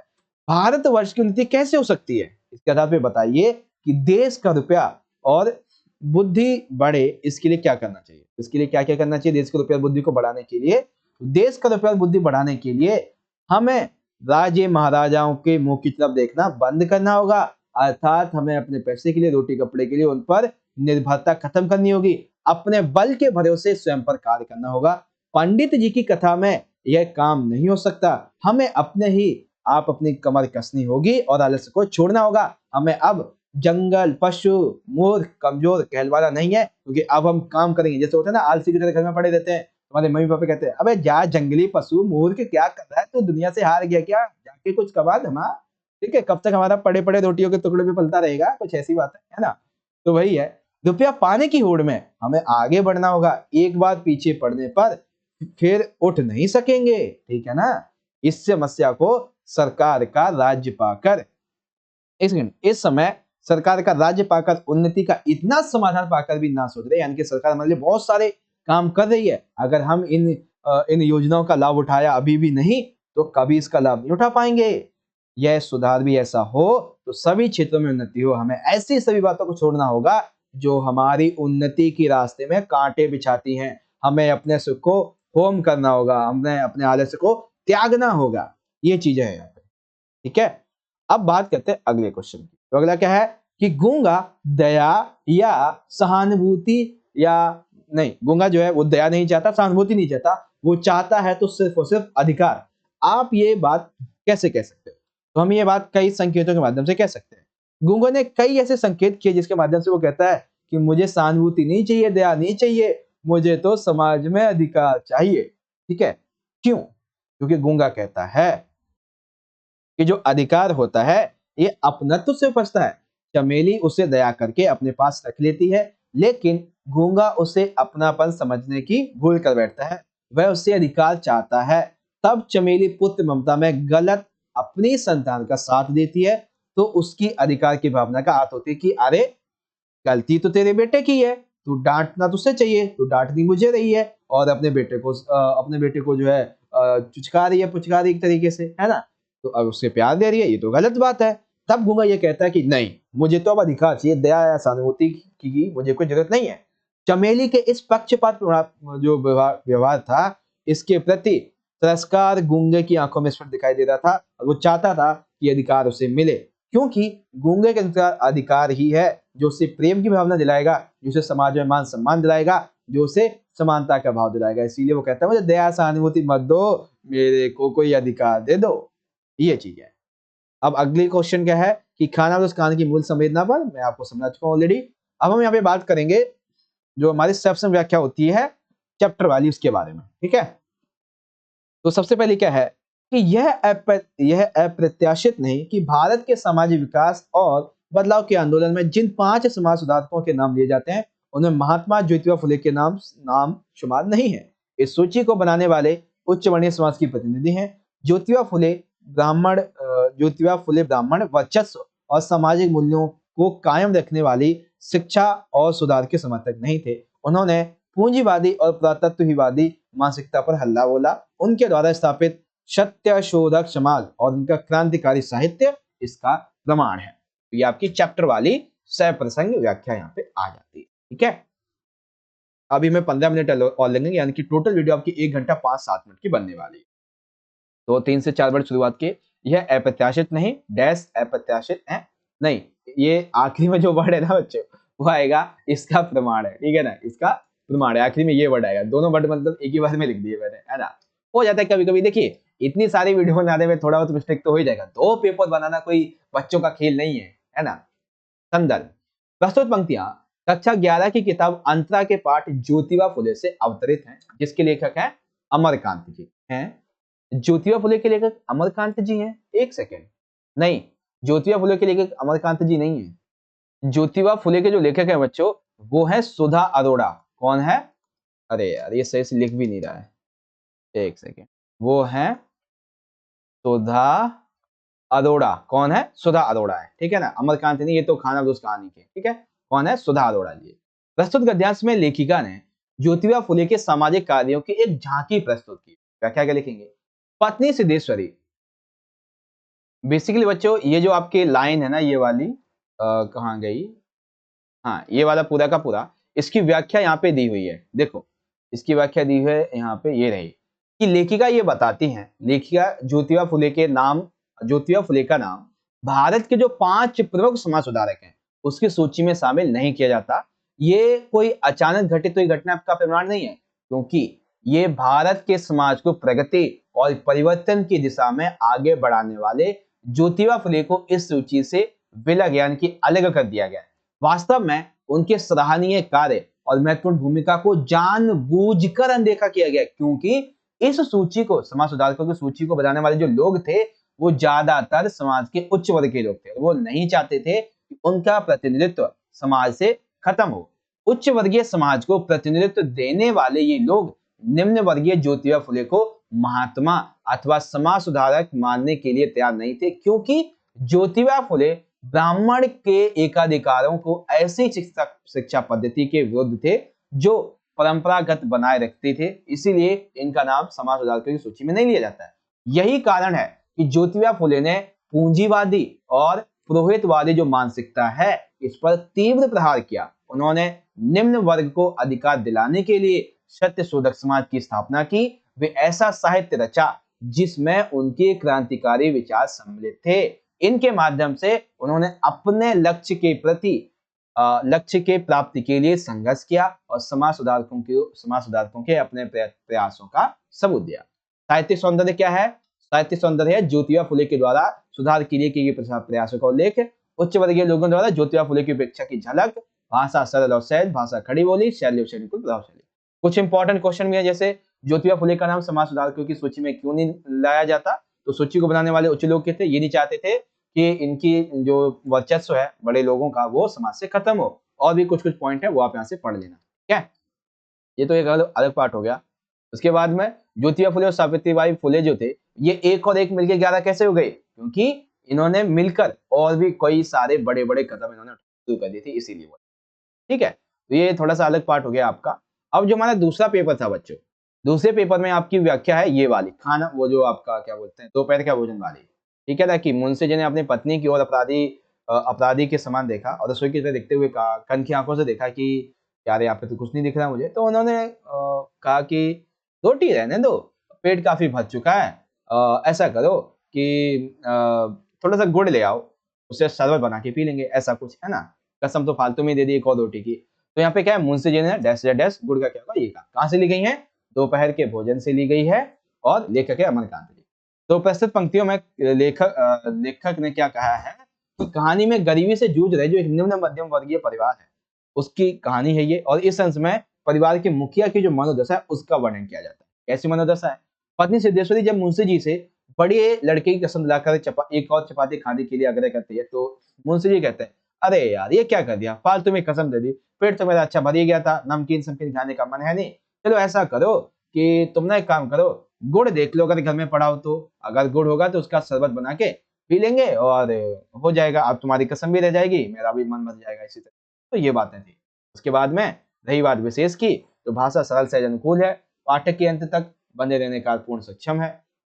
भारतवर्ष की उन्नति कैसे हो सकती है, इसके आधार पे बताइए कि देश का रुपया और बुद्धि बढ़े, इसके लिए क्या करना चाहिए। इसके लिए क्या क्या करना चाहिए देश का रुपया बुद्धि को बढ़ाने के लिए। देश का रुपया और बुद्धि बढ़ाने के लिए हमें राजे महाराजाओं के मुंह की तरफ देखना बंद करना होगा, अर्थात हमें अपने पैसे के लिए, रोटी कपड़े के लिए उन पर निर्भरता खत्म करनी होगी, अपने बल के भरोसे स्वयं पर कार्य करना होगा। पंडित जी की कथा में यह काम नहीं हो सकता, हमें अपने ही आप अपनी कमर कसनी होगी और आलस्य को छोड़ना होगा। हमें अब जंगल, पशु, मूर्ख, कमजोर कहलवाना नहीं है, क्योंकि अब हम काम करेंगे। जैसे होता है ना, आलसी की तरह घर में पड़े रहते हैं, हमारे मम्मी पापा कहते हैं अबे जा जंगली पशु मूर्ख क्या कर रहा है, तू दुनिया से हार गया क्या, जाके कुछ कमा धमा। ठीक है, कब तक हमारा पड़े पड़े रोटियों के टुकड़े पे पलता रहेगा, कुछ ऐसी बात है ना। तो वही है, रुपया पाने की होड़ में हमें आगे बढ़ना होगा, एक बार पीछे पड़ने पर फिर उठ नहीं सकेंगे। ठीक है ना, इस समस्या को सरकार का राज्य पाकर, इस समय सरकार का राज्य पाकर उन्नति का इतना समाधान पाकर भी ना सोच रहे, यानी कि सरकार हमारे लिए बहुत सारे काम कर रही है, अगर हम इन योजनाओं का लाभ उठाया अभी भी नहीं, तो कभी इसका लाभ नहीं उठा पाएंगे। यह सुधार भी ऐसा हो तो सभी क्षेत्रों में उन्नति हो। हमें ऐसी सभी बातों को छोड़ना होगा जो हमारी उन्नति के रास्ते में कांटे बिछाती हैं। हमें अपने सुख को होम करना होगा, हमें अपने आलस्य को त्यागना होगा, ये चीजें हैं यहाँ पे। ठीक है, अब बात करते हैं अगले क्वेश्चन की। तो अगला क्या है कि गूंगा दया या सहानुभूति, या नहीं, गूंगा जो है वो दया नहीं चाहता, सहानुभूति नहीं चाहता, वो चाहता है तो सिर्फ और सिर्फ अधिकार। आप ये बात कैसे कह सकते हो? तो हम ये बात कई संकेतों के माध्यम से कह सकते हैं। गूंगा ने कई ऐसे संकेत किए जिसके माध्यम से वो कहता है कि मुझे सहानुभूति नहीं चाहिए, दया नहीं चाहिए, मुझे तो समाज में अधिकार चाहिए। ठीक है, क्यों? क्योंकि गूंगा कहता है कि जो अधिकार होता है ये अपनत्व से उपजता है। चमेली उसे दया करके अपने पास रख लेती है, लेकिन गूंगा उसे अपनापन समझने की भूल कर बैठता है, वह उससे अधिकार चाहता है। तब चमेली पुत्र ममता में गलत अपनी संतान का साथ देती है, तो उसकी अधिकार की भावना का अर्थ होती है कि अरे गलती तो तेरे बेटे की है, तू डांटना तुझसे चाहिए, तू डांटनी मुझे रही है, और अपने बेटे को जो है चुचका रही है, पुचका रही एक तरीके से, है ना। तो अब उससे प्यार दे रही है, ये तो गलत बात है। तब गूंगा ये कहता है कि नहीं, मुझे तो अब अधिकार चाहिए, दया या सहानुभूति की मुझे कोई जरूरत नहीं है। चमेली के इस पक्षपात जो व्यवहार था, इसके प्रति तिरस्कार गूंगे की आंखों में स्पष्ट दिखाई दे रहा था, और वो चाहता था कि अधिकार उसे मिले, क्योंकि गूंगे के अनुसार अधिकार ही है जो उसे प्रेम की भावना दिलाएगा, जो उसे समाज में मान सम्मान दिलाएगा, जो उसे समानता का भाव दिलाएगा। इसीलिए वो कहता है मुझे दया सहानुभूति मत दो, मेरे को कोई अधिकार दे दो, ये चीज है। अब अगली क्वेश्चन क्या है कि खाना और उस खाने की मूल संवेदना पर मैं आपको समझा चुका हूं ऑलरेडी। अब हम यहाँ पे बात करेंगे जो हमारी सबसे व्याख्या होती है चैप्टर वाली, उसके बारे में। ठीक है, तो सबसे पहले क्या है कि यह अप्रत्याशित नहीं कि भारत के सामाजिक विकास और बदलाव के आंदोलन में जिन 5 समाज सुधारकों के नाम लिए जाते हैं, उनमें महात्मा ज्योतिबा फुले के नाम शुमार नहीं है। इस सूची को बनाने वाले उच्च वर्णीय समाज की प्रतिनिधि हैं। ज्योतिबा फुले ब्राह्मण वर्चस्व और सामाजिक मूल्यों को कायम रखने वाली शिक्षा और सुधार के समर्थक नहीं थे। उन्होंने पूंजीवादी और पुरातत्ववादी मानसिकता पर हल्ला बोला। उनके द्वारा स्थापित सत्य शोधक समाज और उनका क्रांतिकारी साहित्य इसका प्रमाण है। तो ये आपकी चैप्टर वाली सप्रसंग व्याख्या यहाँ पे आ जाती है। ठीक है, अभी मैं 15 मिनट और लेंगे, यानी कि टोटल वीडियो आपकी 1 घंटा 5-7 मिनट की बनने वाली है। तो 3 से 4 वर्ड शुरुआत के, यह अप्रत्याशित नहीं, डैश अप्रत्याशित है नहीं, ये आखिरी में जो वर्ड है ना बच्चों, वो आएगा इसका प्रमाण है। ठीक है ना, इसका प्रमाण है, आखिरी में ये वर्ड आएगा। दोनों वर्ड मतलब एक ही बार में लिख दिए मैंने, है ना। हो जाता है कभी कभी, देखिए इतनी सारी वीडियो बनाने में थोड़ा बहुत मिस्टेक तो हो ही जाएगा। 2 पेपर बनाना कोई बच्चों का खेल नहीं है, है ना। संदर्भ, प्रस्तुत पंक्तियां कक्षा 11 की किताब अंतरा के पाठ ज्योतिबा फुले से अवतरित हैं, जिसके लेखक हैं अमरकांत जी हैं। ज्योतिबा फुले के लेखक अमरकांत जी हैं? एक सेकेंड, नहीं, ज्योतिबा फुले के लेखक अमरकांत जी नहीं है। ज्योतिबा फुले के जो लेखक हैं बच्चों, वो है सुधा अरोड़ा। कौन है? अरे यार, ये सही से लिख भी नहीं रहा है, एक सेकेंड। वो है सुधा अरोड़ा। कौन है? सुधा अरोड़ा है, ठीक है ना, अमरकांत नहीं, ये तो खाना बदोश कहानी के, ठीक है। कौन है? सुधा अरोड़ा जी। प्रस्तुत गद्यांश में लेखिका ने ज्योतिबा फुले के सामाजिक कार्यों की एक झांकी प्रस्तुत की। व्याख्या क्या लिखेंगे? पत्नी सिद्धेश्वरी। बेसिकली बच्चों, ये जो आपके लाइन है ना, ये वाली कहाँ गई? हाँ, ये वाला पूरा का पूरा, इसकी व्याख्या यहाँ पे दी हुई है। देखो, इसकी व्याख्या दी हुई है यहाँ पे, ये रही कि लेखिका ये बताती हैं, लेखिका ज्योतिबा फुले के नाम, ज्योतिबा फुले का नाम भारत के जो 5 प्रमुख समाज सुधारक हैं, उसकी सूची में शामिल नहीं किया जाता। ये कोई अचानक घटित हुई घटना का प्रमाण नहीं है, क्योंकि ये भारत के समाज को प्रगति और परिवर्तन की दिशा में आगे बढ़ाने वाले ज्योतिबा फुले को इस सूची से विलय ज्ञान की अलग कर दिया गया है। वास्तव में उनके सराहनीय कार्य और महत्वपूर्ण भूमिका को जानबूझकर अनदेखा किया गया, क्योंकि इस सूची को, समाज सुधारकों की सूची को बनाने वाले जो लोग थे, वो ज्यादातर समाज के उच्च वर्ग के लोग थे। वो नहीं चाहते थे कि उनका प्रतिनिधित्व समाज से खत्म हो। उच्च वर्गीय समाज को प्रतिनिधित्व देने वाले ये लोग निम्न वर्गीय ज्योतिबा फुले को महात्मा अथवा समाज सुधारक मानने के लिए तैयार नहीं थे, क्योंकि ज्योतिबा फुले ब्राह्मण के एकाधिकारों को ऐसी शिक्षा पद्धति के विरुद्ध थे जो परंपरागत बनाए रखते थे। इसीलिए इनका नाम समाज सुधारकों की सूची में नहीं लिया जाता है। यही कारण है कि ज्योतिबा फुले ने पूंजीवादी और पुरोहितवादी जो मानसिकता है, इस पर तीव्र प्रहार किया। उन्होंने निम्न वर्ग को अधिकार दिलाने के लिए सत्य शोधक समाज की स्थापना की। वे ऐसा साहित्य रचा जिसमें उनके क्रांतिकारी विचार सम्मिलित थे। इनके माध्यम से उन्होंने अपने लक्ष्य के प्राप्ति के लिए संघर्ष किया और समाज सुधारकों के अपने प्रयासों का सबूत दिया। साहित्यिक सौंदर्य क्या है? साहित्यिक सौंदर्य है ज्योतिबा फुले के द्वारा सुधार के लिए किए गए प्रयासों का उल्लेख, उच्च वर्गीय लोगों द्वारा ज्योतिबा फुले की उपेक्षा की झलक, भाषा सरल और सहज, भाषा खड़ी बोली, शैली प्रभावशाली। कुछ इंपॉर्टेंट क्वेश्चन भी है, जैसे ज्योतिबा फुले का नाम समाज सुधारकों की सूची में क्यों नहीं लाया जाता? तो सूची को बनाने वाले उच्च लोग के थे, ये नहीं चाहते थे कि इनकी जो वर्चस्व है बड़े लोगों का, वो समाज से खत्म हो। और भी कुछ पॉइंट है, वो आप यहाँ से पढ़ लेना, ठीक है। ये तो एक अलग पार्ट हो गया। उसके बाद में ज्योतिबा फुले और सावित्रीबाई फुले जो थे, ये एक और एक मिलकर 11 कैसे हो गए? क्योंकि इन्होंने मिलकर और भी कई सारे बड़े बड़े कदम इन्होंने शुरू कर दी थी, इसीलिए वो, ठीक है। तो ये थोड़ा सा अलग पार्ट हो गया आपका। अब जो हमारा दूसरा पेपर था बच्चों, दूसरे पेपर में आपकी व्याख्या है ये वाली, खाना, वो जो आपका क्या बोलते हैं, दोपहर का भोजन वाली, ठीक है ना, कि मुंशी जी ने अपनी पत्नी की ओर अपराधी के समान देखा और रसोई की तरह देखते हुए कहा, कन की आंखों से देखा कि यार यहाँ पे तो कुछ नहीं दिख रहा मुझे। तो उन्होंने कहा कि रोटी रहने दो, पेट काफी भर चुका है, ऐसा करो कि थोड़ा सा गुड़ ले आओ, उससे शरबत बना के पी लेंगे, ऐसा कुछ, है ना। कसम तो फालतू में दे दी एक और रोटी की। तो यहाँ पे क्या है, मुंशी जी ने डैश डैश गुड़ का क्या होगा, ये कहा। कहाँ से ली गई है? दोपहर के भोजन से ली गई है, और लेखक है अमरकांत जी। तो प्रस्तुत पंक्तियों में लेखक ने क्या कहा है कि कहानी में गरीबी से जूझ रहे जो एक निम्न मध्यम वर्गीय परिवार है, उसकी कहानी है ये, और इस अंश में परिवार के मुखिया की जो मनोदशा है उसका वर्णन किया जाता है। कैसी मनोदशा है? पत्नी सिद्धेश्वरी जब मुंशी जी से बड़े लड़के की कसम दिलाकर एक और चपाती खाने के लिए आग्रह करती है, तो मुंशी जी कहते हैं, अरे यार ये क्या कर दिया, फालतू में कसम दे दी, पेट तो मेरा अच्छा भर ही गया था, नमकीन समकीन खाने का मन है नहीं। चलो ऐसा करो कि तुम ना एक काम करो, गुड़ देख लो अगर घर में पड़ा हो तो, अगर गुड़ होगा तो उसका शरबत बना के पी लेंगे और हो जाएगा, अब तुम्हारी कसम भी रह जाएगी, मेरा भी मन भर जाएगा इसी तरह। तो ये बातें थी। उसके बाद में रही बात विशेष की, तो भाषा सरल सहज अनुकूल है, पाठक के अंत तक बने रहने का पूर्ण सक्षम है,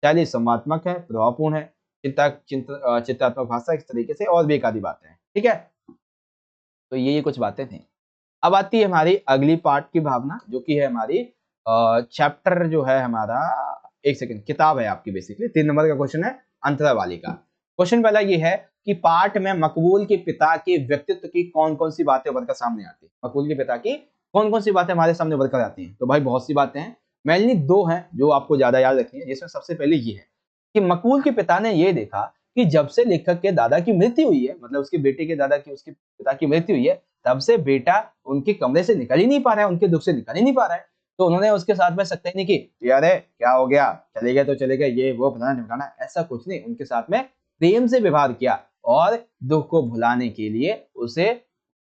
शैली संवात्मक है, प्रभावपूर्ण है, चित्रात्मक भाषा, इस तरीके से और भी एक आधी बातें हैं, ठीक है। तो ये कुछ बातें थी। अब आती है हमारी अगली पार्ट की भावना, जो कि है हमारी चैप्टर जो है हमारा, एक सेकंड, किताब है आपकी बेसिकली 3 नंबर का क्वेश्चन है, अंतरा वाली का। क्वेश्चन पहला ये है कि पाठ में मकबूल के पिता के व्यक्तित्व की कौन कौन सी बातें उभर कर सामने आती है? मकबूल के पिता की कौन कौन सी बातें हमारे सामने उभर कर आती हैं? तो भाई बहुत सी बातें हैं, मेनली 2 हैं जो आपको ज्यादा याद रखनी है, जिसमें सबसे पहले ये है कि मकबूल के पिता ने ये देखा कि जब से लेखक के दादा की मृत्यु हुई है, मतलब उसके बेटे के दादा की, उसके पिता की मृत्यु हुई है, तब से बेटा उनके कमरे से निकल ही नहीं पा रहा है, उनके दुख से निकल ही नहीं पा रहा है। तो उन्होंने उसके साथ में सख्ताई नहीं की, अरे क्या हो गया, चले गए तो चले गए, ये वो फलाना ढिमकाना, ऐसा कुछ नहीं। उनके साथ में प्रेम से व्यवहार किया और दुख को भुलाने के लिए उसे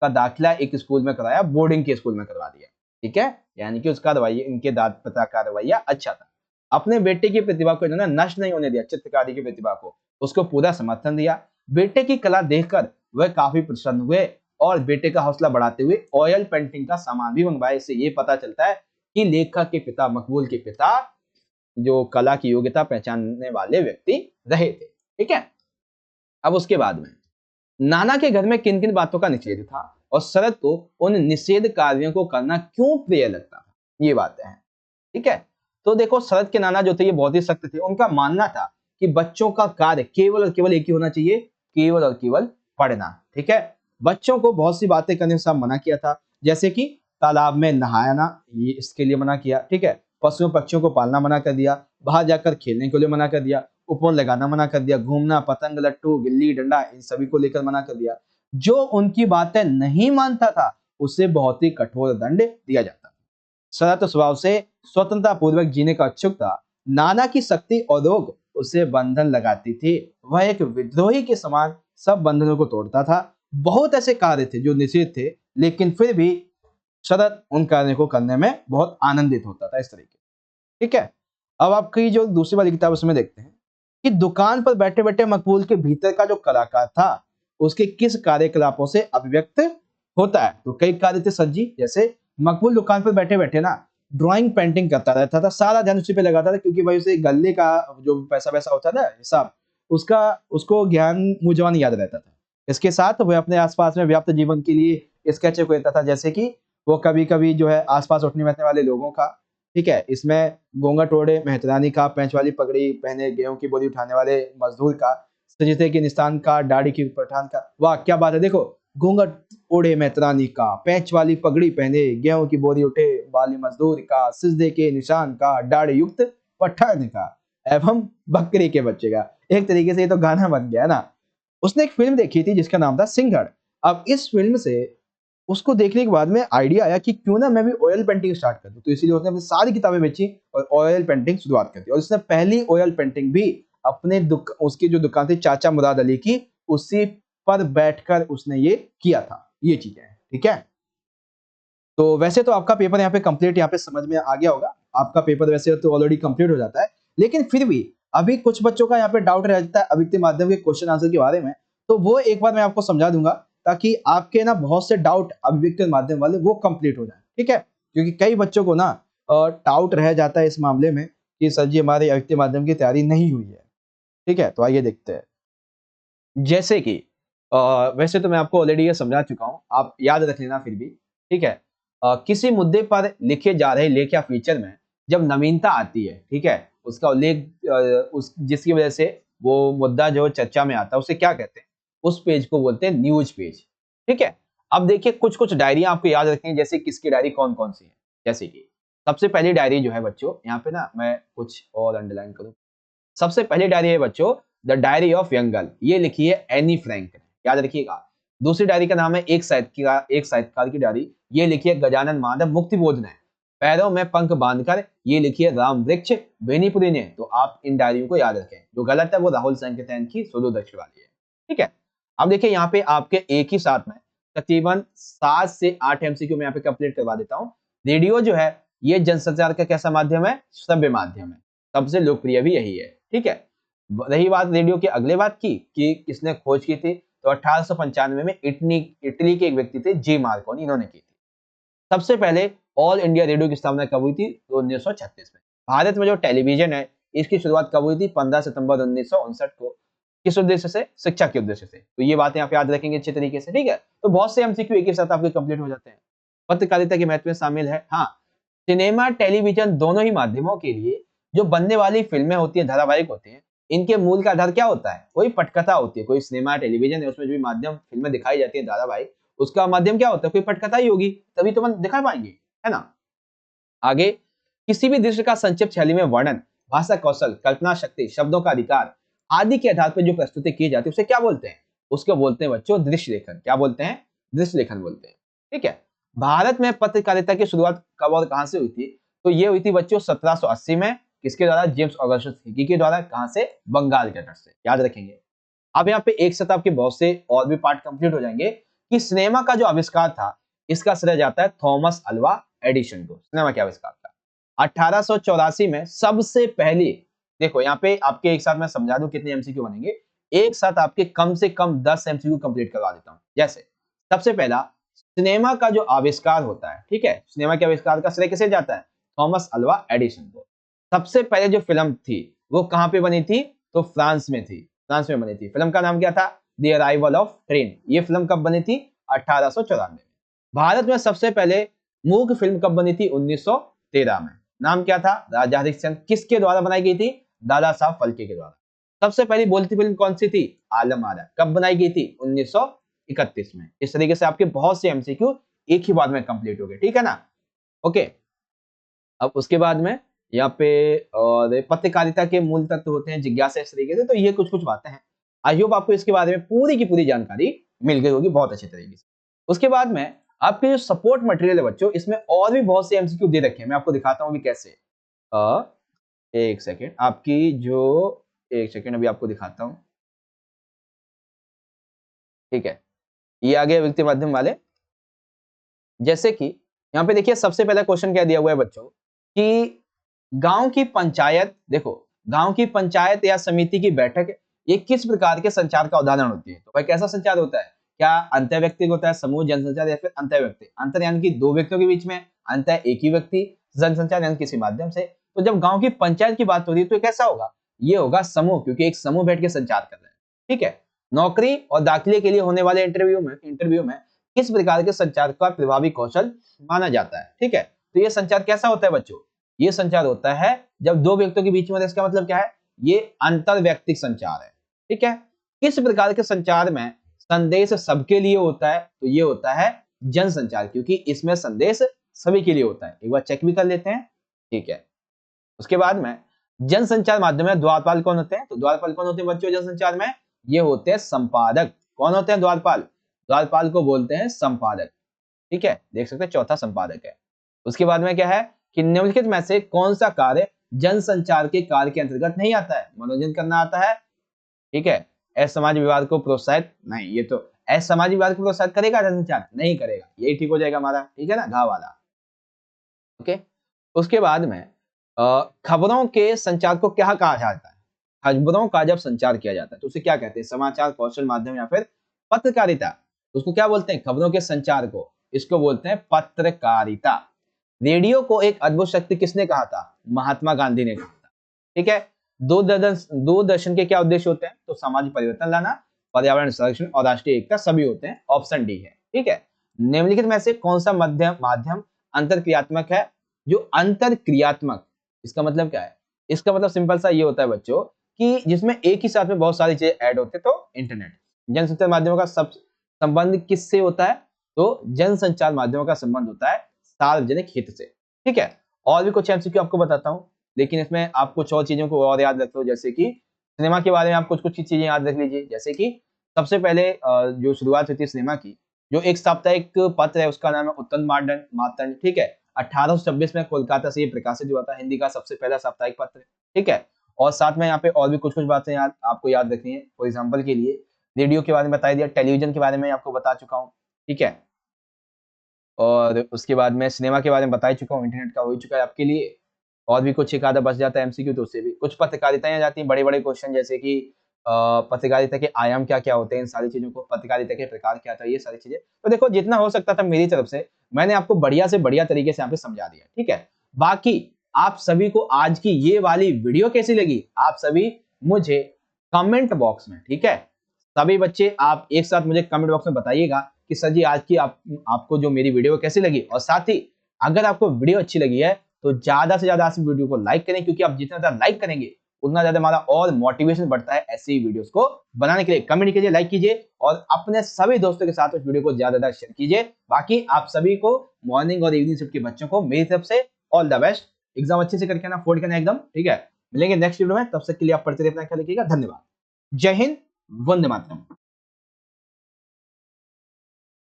का दाखिला एक स्कूल में कराया, बोर्डिंग के स्कूल में करवा दिया। ठीक है, यानी कि उसका रवैया, इनके दादा पिता का रवैया अच्छा था। अपने बेटे की प्रतिभा को इन्होंने नष्ट नहीं होने दिया, चित्रकारी की प्रतिभा को, उसको पूरा समर्थन दिया। बेटे की कला देखकर वह काफी प्रसन्न हुए और बेटे का हौसला बढ़ाते हुए ऑयल पेंटिंग का सामान भी मंगवाया। इससे ये पता चलता है कि लेखक के पिता, मकबूल के पिता, जो कला की योग्यता पहचानने वाले व्यक्ति रहे थे। ठीक है, अब उसके बाद में नाना के घर में किन किन बातों का निषेध था और शरद को उन निषेध कार्यों को करना क्यों प्रिय लगता था, ये बातें हैं। ठीक है, तो देखो शरद के नाना जो थे ये बहुत ही सख्त थे। उनका मानना था कि बच्चों का कार्य केवल और केवल एक ही होना चाहिए, केवल और केवल पढ़ना। ठीक है, बच्चों को बहुत सी बातें करने से मना किया था, जैसे कि तालाब में नहाना, ये इसके लिए मना किया। ठीक है, पशुओं पक्षियों को पालना मना कर दिया, बाहर जाकर खेलने के लिए मना कर दिया, उपवन लगाना मना कर दिया, घूमना, पतंग, लट्टू, गिल्ली डंडा, इन सभी को लेकर मना कर दिया। जो उनकी बातें नहीं मानता था उसे बहुत ही कठोर दंड दिया जाता था। शरत स्वभाव से स्वतंत्रता पूर्वक जीने का इच्छुक था। नाना की शक्ति और रोग उसे बंधन लगाती थी। वह एक विद्रोही के समान सब बंधनों को तोड़ता था। बहुत ऐसे कार्य थे जो निषिद्ध थे, लेकिन फिर भी शरत उन कार्यों को करने में बहुत आनंदित होता था, इस तरीके। ठीक है, अब आपकी जो दूसरी वाली किताब उसमें देखते हैं कि दुकान पर बैठे बैठे मकबूल के भीतर का जो कलाकार था उसके किस कार्यकलापों से अभिव्यक्त होता है। तो कई कार्य थे सर जी, जैसे मकबूल दुकान पर बैठे बैठे ना ड्राइंग पेंटिंग करता रहता था, सारा ध्यान उसी पे लगाता था, क्योंकि भाई उसे गल्ले का जो पैसा वैसा होता था हिसाब, उसका उसको ज्ञान मुजवान याद रहता था। इसके साथ वह अपने आसपास में व्याप्त जीवन के लिए स्केच करता था, जैसे कि वो कभी कभी जो है आसपास उठने बैठने वाले लोगों का, ठीक है, इसमें घूंघट ओढ़े मेहतरानी का, पैंच वाली पगड़ी पहने गेहूं की बोरी उठाने वाले मजदूर का, सजिते के निशान का, दाढ़ी की पठान का। वाह क्या बात है, देखो घूंघट ओढ़े मेहतरानी का, पैंच वाली पगड़ी पहने गेहूं की बोरी उठे वाले मजदूर का, सिजदे के निशान का, दाढ़ी युक्त पठान का एवं बकरी के बच्चे का। एक तरीके से ये तो गाना बन गया ना। उसने एक फिल्म देखी थी जिसका नाम था सिंघड़। अब इस फिल्म से उसको देखने के बाद में आइडिया आया कि क्यों ना मैं भी ऑयल पेंटिंग स्टार्ट कर दूं। तो इसीलिए उसने अपनी सारी किताबें बेची और ऑयल पेंटिंग शुरुआत कर दी। और उसने पहली ऑयल पेंटिंग भी अपने उसकी जो दुकान थी चाचा मुराद अली की, उसी पर बैठकर उसने ये किया था। ये चीजें, ठीक है। तो वैसे तो आपका पेपर यहाँ पे कंप्लीट, यहाँ पे समझ में आ गया होगा। आपका पेपर वैसे तो ऑलरेडी कंप्लीट हो जाता है, लेकिन फिर भी अभी कुछ बच्चों का यहाँ पे डाउट रह जाता है अभिव्यक्ति माध्यम के क्वेश्चन आंसर के बारे में। तो वो एक बार मैं आपको समझा दूंगा ताकि आपके ना बहुत से डाउट अभिव्यक्ति माध्यम वाले वो कंप्लीट हो जाए। ठीक है, क्योंकि कई बच्चों को ना डाउट रह जाता है इस मामले में कि सर जी हमारे अभिव्यक्ति माध्यम की तैयारी नहीं हुई है। ठीक है, तो आइए देखते हैं। जैसे कि वैसे तो मैं आपको ऑलरेडी ये समझा चुका हूँ, आप याद रख लेना फिर भी। ठीक है, किसी मुद्दे पर लिखे जा रहे लेख या फीचर में जब नवीनता आती है, ठीक है, उसका उल्लेख उस जिसकी वजह से वो मुद्दा जो चर्चा में आता है उसे क्या कहते हैं, उस पेज को बोलते हैं न्यूज पेज। ठीक है, अब देखिए कुछ कुछ डायरियां आपको याद रखनी है, जैसे किसकी डायरी कौन कौन सी है। जैसे कि सबसे पहली डायरी जो है बच्चों, यहाँ पे ना मैं कुछ और अंडरलाइन करूँ। सबसे पहली डायरी है बच्चों the diary of young girl, ये लिखी है एनी फ्रैंक ने, याद रखिएगा। दूसरी डायरी का नाम है एक साहित्यकार की डायरी, ये लिखी है गजानन माधव मुक्तिबोध ने। पैरों में पंख बांधकर, ये लिखी है राम वृक्ष बेनीपुरी ने। तो आप इन डायरियों को याद रखें, जो गलत है वो राहुल संकेतन की सुदूरदर्शी वाली है। ठीक है, अब देखिए यहाँ पे आपके एक ही साथ में तकरीबन 7 से 8 एमसीक्यू में यहाँ पे कंप्लीट करवा देता हूँ। रेडियो जो है ये जनसंचार का कैसा माध्यम है, श्रव्य माध्यम है, सबसे लोकप्रिय भी यही है। ठीक है, रही बात रेडियो की अगले बात की कि किसने खोज की थी, तो 1895 में इटली के एक व्यक्ति थे जी मार्कोनी, इन्होंने की थी। सबसे पहले ऑल इंडिया रेडियो की स्थापना कब हुई थी, तो 1936 में। भारत में जो टेलीविजन है इसकी शुरुआत कब हुई थी, 15 सितंबर 1959 को। किस उद्देश्य से, शिक्षा के उद्देश्य से। तो ये बातें आप याद रखेंगे अच्छे तरीके से। ठीक है, तो बहुत से एमसीक्यू एक ही साथ आपके कंप्लीट हो जाते हैं। पत्रकारिता के महत्व में शामिल है, हाँ, सिनेमा टेलीविजन दोनों ही माध्यमों के लिए जो बनने वाली फिल्में होती है, धारावाहिक होते हैं, इनके मूल का आधार क्या होता है, कोई पटकथा होती है। कोई सिनेमा टेलीविजन है उसमें जो भी माध्यम फिल्में दिखाई जाती है, धारावाहिक, उसका माध्यम क्या होता है, कोई पटकथा ही होगी, तभी तो हम दिखा पाएंगे, है ना। आगे, किसी भी दृश्य का संक्षिप्त शैली में वर्णन, भाषा कौशल, कल्पना शक्ति, शब्दों का अधिकार आदि के आधार पर जो प्रस्तुति की जाती है उसे क्या बोलते हैं, उसको बोलते हैं बच्चों दृश्य लेखन। क्या बोलते हैं, दृश्य लेखन बोलते हैं। ठीक है। भारत में पत्रकारिता की शुरुआत कब और कहां से हुई थी? तो ये हुई थी बच्चों 1780 में। किसके द्वारा? जेम्स ऑगस्टस हिकी के द्वारा। कहां से? बंगाल के तट से। याद रखेंगे। अब यहाँ पे एक साथ आपके बहुत से और भी पार्ट कंप्लीट हो जाएंगे कि सिनेमा का जो आविष्कार था, इसका श्रेय जाता है थॉमस अल्वा एडिशन को। सिनेमा के आविष्कार का 1884 में सबसे पहली, देखो यहाँ पे आपके एक साथ मैं समझा दूं कितने एमसीक्यू बनेंगे। एक साथ आपके कम से कम 10 एमसीक्यू कंप्लीट करवा देता हूं। जैसे सबसे पहला, सिनेमा का जो आविष्कार होता है, ठीक है, सिनेमा के आविष्कार का श्रेय किसे जाता है? थॉमस अल्वा एडिशन को। सबसे पहले जो फिल्म थी वो कहां पे बनी थी? तो फ्रांस में थी। फ्रांस में बनी थी। फिल्म का नाम क्या था? The arrival of train. ये फिल्म कब बनी थी? 1894 में। भारत में सबसे पहले मूक फिल्म कब बनी थी? 1913 में। नाम क्या था? राजा हरिश्चंद्र। किसके द्वारा बनाई गई थी? दादा साहब फाल्के के द्वारा। सबसे पहली बोलती फिल्म कौन सी थी? आलम आरा। कब बनाई गई थी? 1931 में। इस तरीके से आपके बहुत से एमसीक्यू एक ही बार में कंप्लीट हो गए, ठीक है ना? ओके। अब उसके बाद में यहाँ पे और पत्रकारिता के मूल तत्व होते हैं, जिज्ञासा, इस तरीके से। तो ये कुछ कुछ बातें हैं। आई होप आपको इसके बारे में पूरी की पूरी जानकारी मिल गई होगी बहुत अच्छे तरीके से। उसके बाद में आपके जो सपोर्ट मटेरियल है बच्चों, इसमें और भी बहुत से एमसीक्यू दे रखे हैं। मैं आपको दिखाता हूँ अभी कैसे। एक सेकेंड, आपकी जो, एक सेकेंड अभी आपको दिखाता हूँ। ठीक है, ये आ गया व्यक्ति माध्यम वाले। जैसे कि यहाँ पे देखिए सबसे पहला क्वेश्चन क्या दिया हुआ है बच्चों कि गांव की पंचायत, देखो गांव की पंचायत या समिति की बैठक ये किस प्रकार के संचार का उदाहरण होती है? तो भाई कैसा संचार होता है? क्या अंतर व्यक्तिगत होता है, समूह जनसंचार, या फिर अंतर व्यक्ति? अंतर यानी कि दो व्यक्तियों के बीच में, अंतर एक ही व्यक्ति, जनसंचार यानी किसी माध्यम से। तो जब गांव की पंचायत की बात हो रही है तो कैसा होगा? ये होगा समूह, क्योंकि एक समूह बैठ के संचार कर रहे हैं। ठीक है। नौकरी और दाखिले के लिए होने वाले इंटरव्यू में किस प्रकार के संचार का प्रभावी कौशल माना जाता है? ठीक है। तो ये संचार कैसा होता है बच्चों? ये संचार होता है जब दो व्यक्तियों के बीच में, इसका मतलब क्या है? ये अंतर व्यक्तिक संचार है। ठीक है। किस प्रकार के संचार में संदेश सबके लिए होता है? तो ये होता है जनसंचार, क्योंकि इसमें संदेश सभी के लिए होता है। एक बार चेक भी कर लेते हैं। ठीक है। उसके बाद में जनसंचार माध्यम में द्वारपाल कौन होते हैं? तो द्वारपाल कौन होते हैं बच्चों जनसंचार में? ये होते हैं संपादक। कौन होते हैं द्वारपाल? द्वारपाल को बोलते हैं संपादक। ठीक है, देख सकते हैं चौथा संपादक है। उसके बाद में क्या है कि निम्नलिखित में से कौन सा कार्य जनसंचार के कार्य के अंतर्गत नहीं आता है? मनोरंजन करना आता है। ठीक है। असमाज विवाद को प्रोत्साहित नहीं, ये तो असमाज विवाद को प्रोत्साहित करेगा जनसंचार? नहीं करेगा। यही ठीक हो जाएगा हमारा, ठीक है ना, घा वाला। ओके। उसके बाद में खबरों के संचार को क्या कहा जाता है? खबरों का जब संचार किया जाता है तो उसे क्या कहते हैं? समाचार, कौशल माध्यम या फिर पत्रकारिता? उसको क्या बोलते हैं? खबरों के संचार को, इसको बोलते हैं पत्रकारिता। रेडियो को एक अद्भुत शक्ति किसने कहा था? महात्मा गांधी ने कहा था। ठीक है। दूरदर्शन के क्या उद्देश्य होते हैं? तो सामाजिक परिवर्तन लाना, पर्यावरण संरक्षण और राष्ट्रीय एकता सभी होते हैं। ऑप्शन डी है। ठीक है। निम्नलिखित में से कौन सा माध्यम माध्यम अंतरक्रियात्मक है? जो अंतरक्रियात्मक, इसका मतलब क्या है? इसका मतलब सिंपल सा ये होता है बच्चों कि जिसमें एक ही साथ में बहुत सारी चीजें ऐड होते हैं। तो इंटरनेट। जनसंचार माध्यमों का सब संबंध किससे होता है? तो जनसंचार माध्यमों का संबंध होता है सार्वजनिक हित से। ठीक है। और भी कुछ एमसीक्यू आपको बताता हूं, लेकिन इसमें आप कुछ और चीजों को और याद रख लो। जैसे कि सिनेमा के बारे में आप कुछ कुछ चीजें याद रख लीजिए। जैसे कि सबसे पहले जो शुरुआत हुई थी सिनेमा की, जो एक साप्ताहिक पत्र है उसका नाम है उत्तम मार्तंड। ठीक है। 1826 में कोलकाता से ये प्रकाशित हुआ था, हिंदी का सबसे पहला साप्ताहिक पत्र। ठीक है। और साथ में यहाँ पे और भी कुछ कुछ बातें याद आपको याद रखनी है। फॉर एग्जाम्पल के लिए रेडियो के बारे में बता दिया, टेलीविजन के बारे में आपको बता चुका हूँ। ठीक है। और उसके बाद मैं सिनेमा के बारे में बता ही चुका हूँ, इंटरनेट का हो ही चुका है आपके लिए। और भी कुछ एक आधा बच जाता है एमसीक्यू तो उससे भी कुछ पत्रकारिताएं आ जाती हैं, बड़े-बड़े क्वेश्चन, जैसे कि पत्रकारिता के आयाम क्या-क्या होते हैं, इन सारी चीज़ों को, पत्रकारिता के प्रकार क्या था, ये सारी चीज़ें। तो देखो जितना हो सकता था मेरी तरफ से मैंने आपको बढ़िया से बढ़िया तरीके से यहाँ पे समझा दिया, ठीक है? बाकी आप सभी को आज की ये वाली वीडियो कैसी लगी? आप सभी मुझे कमेंट बॉक्स में, ठीक है? सभी बच्चे आप एक साथ मुझे कमेंट बॉक्स में बताइएगा कि सर जी आज की आपको जो मेरी वीडियो कैसी लगी, और साथ ही अगर आपको वीडियो अच्छी लगी है तो ज्यादा से ज्यादा इस वीडियो को लाइक करें, क्योंकि आप जितना ज्यादा लाइक करेंगे उतना ज्यादा हमारा और मोटिवेशन बढ़ता है ऐसी वीडियोस को बनाने के लिए। कमेंट कीजिए, लाइक कीजिए और अपने सभी दोस्तों के साथ उस वीडियो को ज्यादा ज्यादा शेयर कीजिए। बाकी आप सभी को मॉर्निंग और इवनिंग शिफ्ट के बच्चों को मेरी तरफ से ऑल द बेस्ट। एग्जाम अच्छे से करके आना, फोड़ करना एकदम, ठीक है? मिलेंगे नेक्स्ट वीडियो में, तब तक के लिए आप पढ़ते रहिए, अपना ख्याल रखिएगा। धन्यवाद। जय हिंद, वंदे मातरम।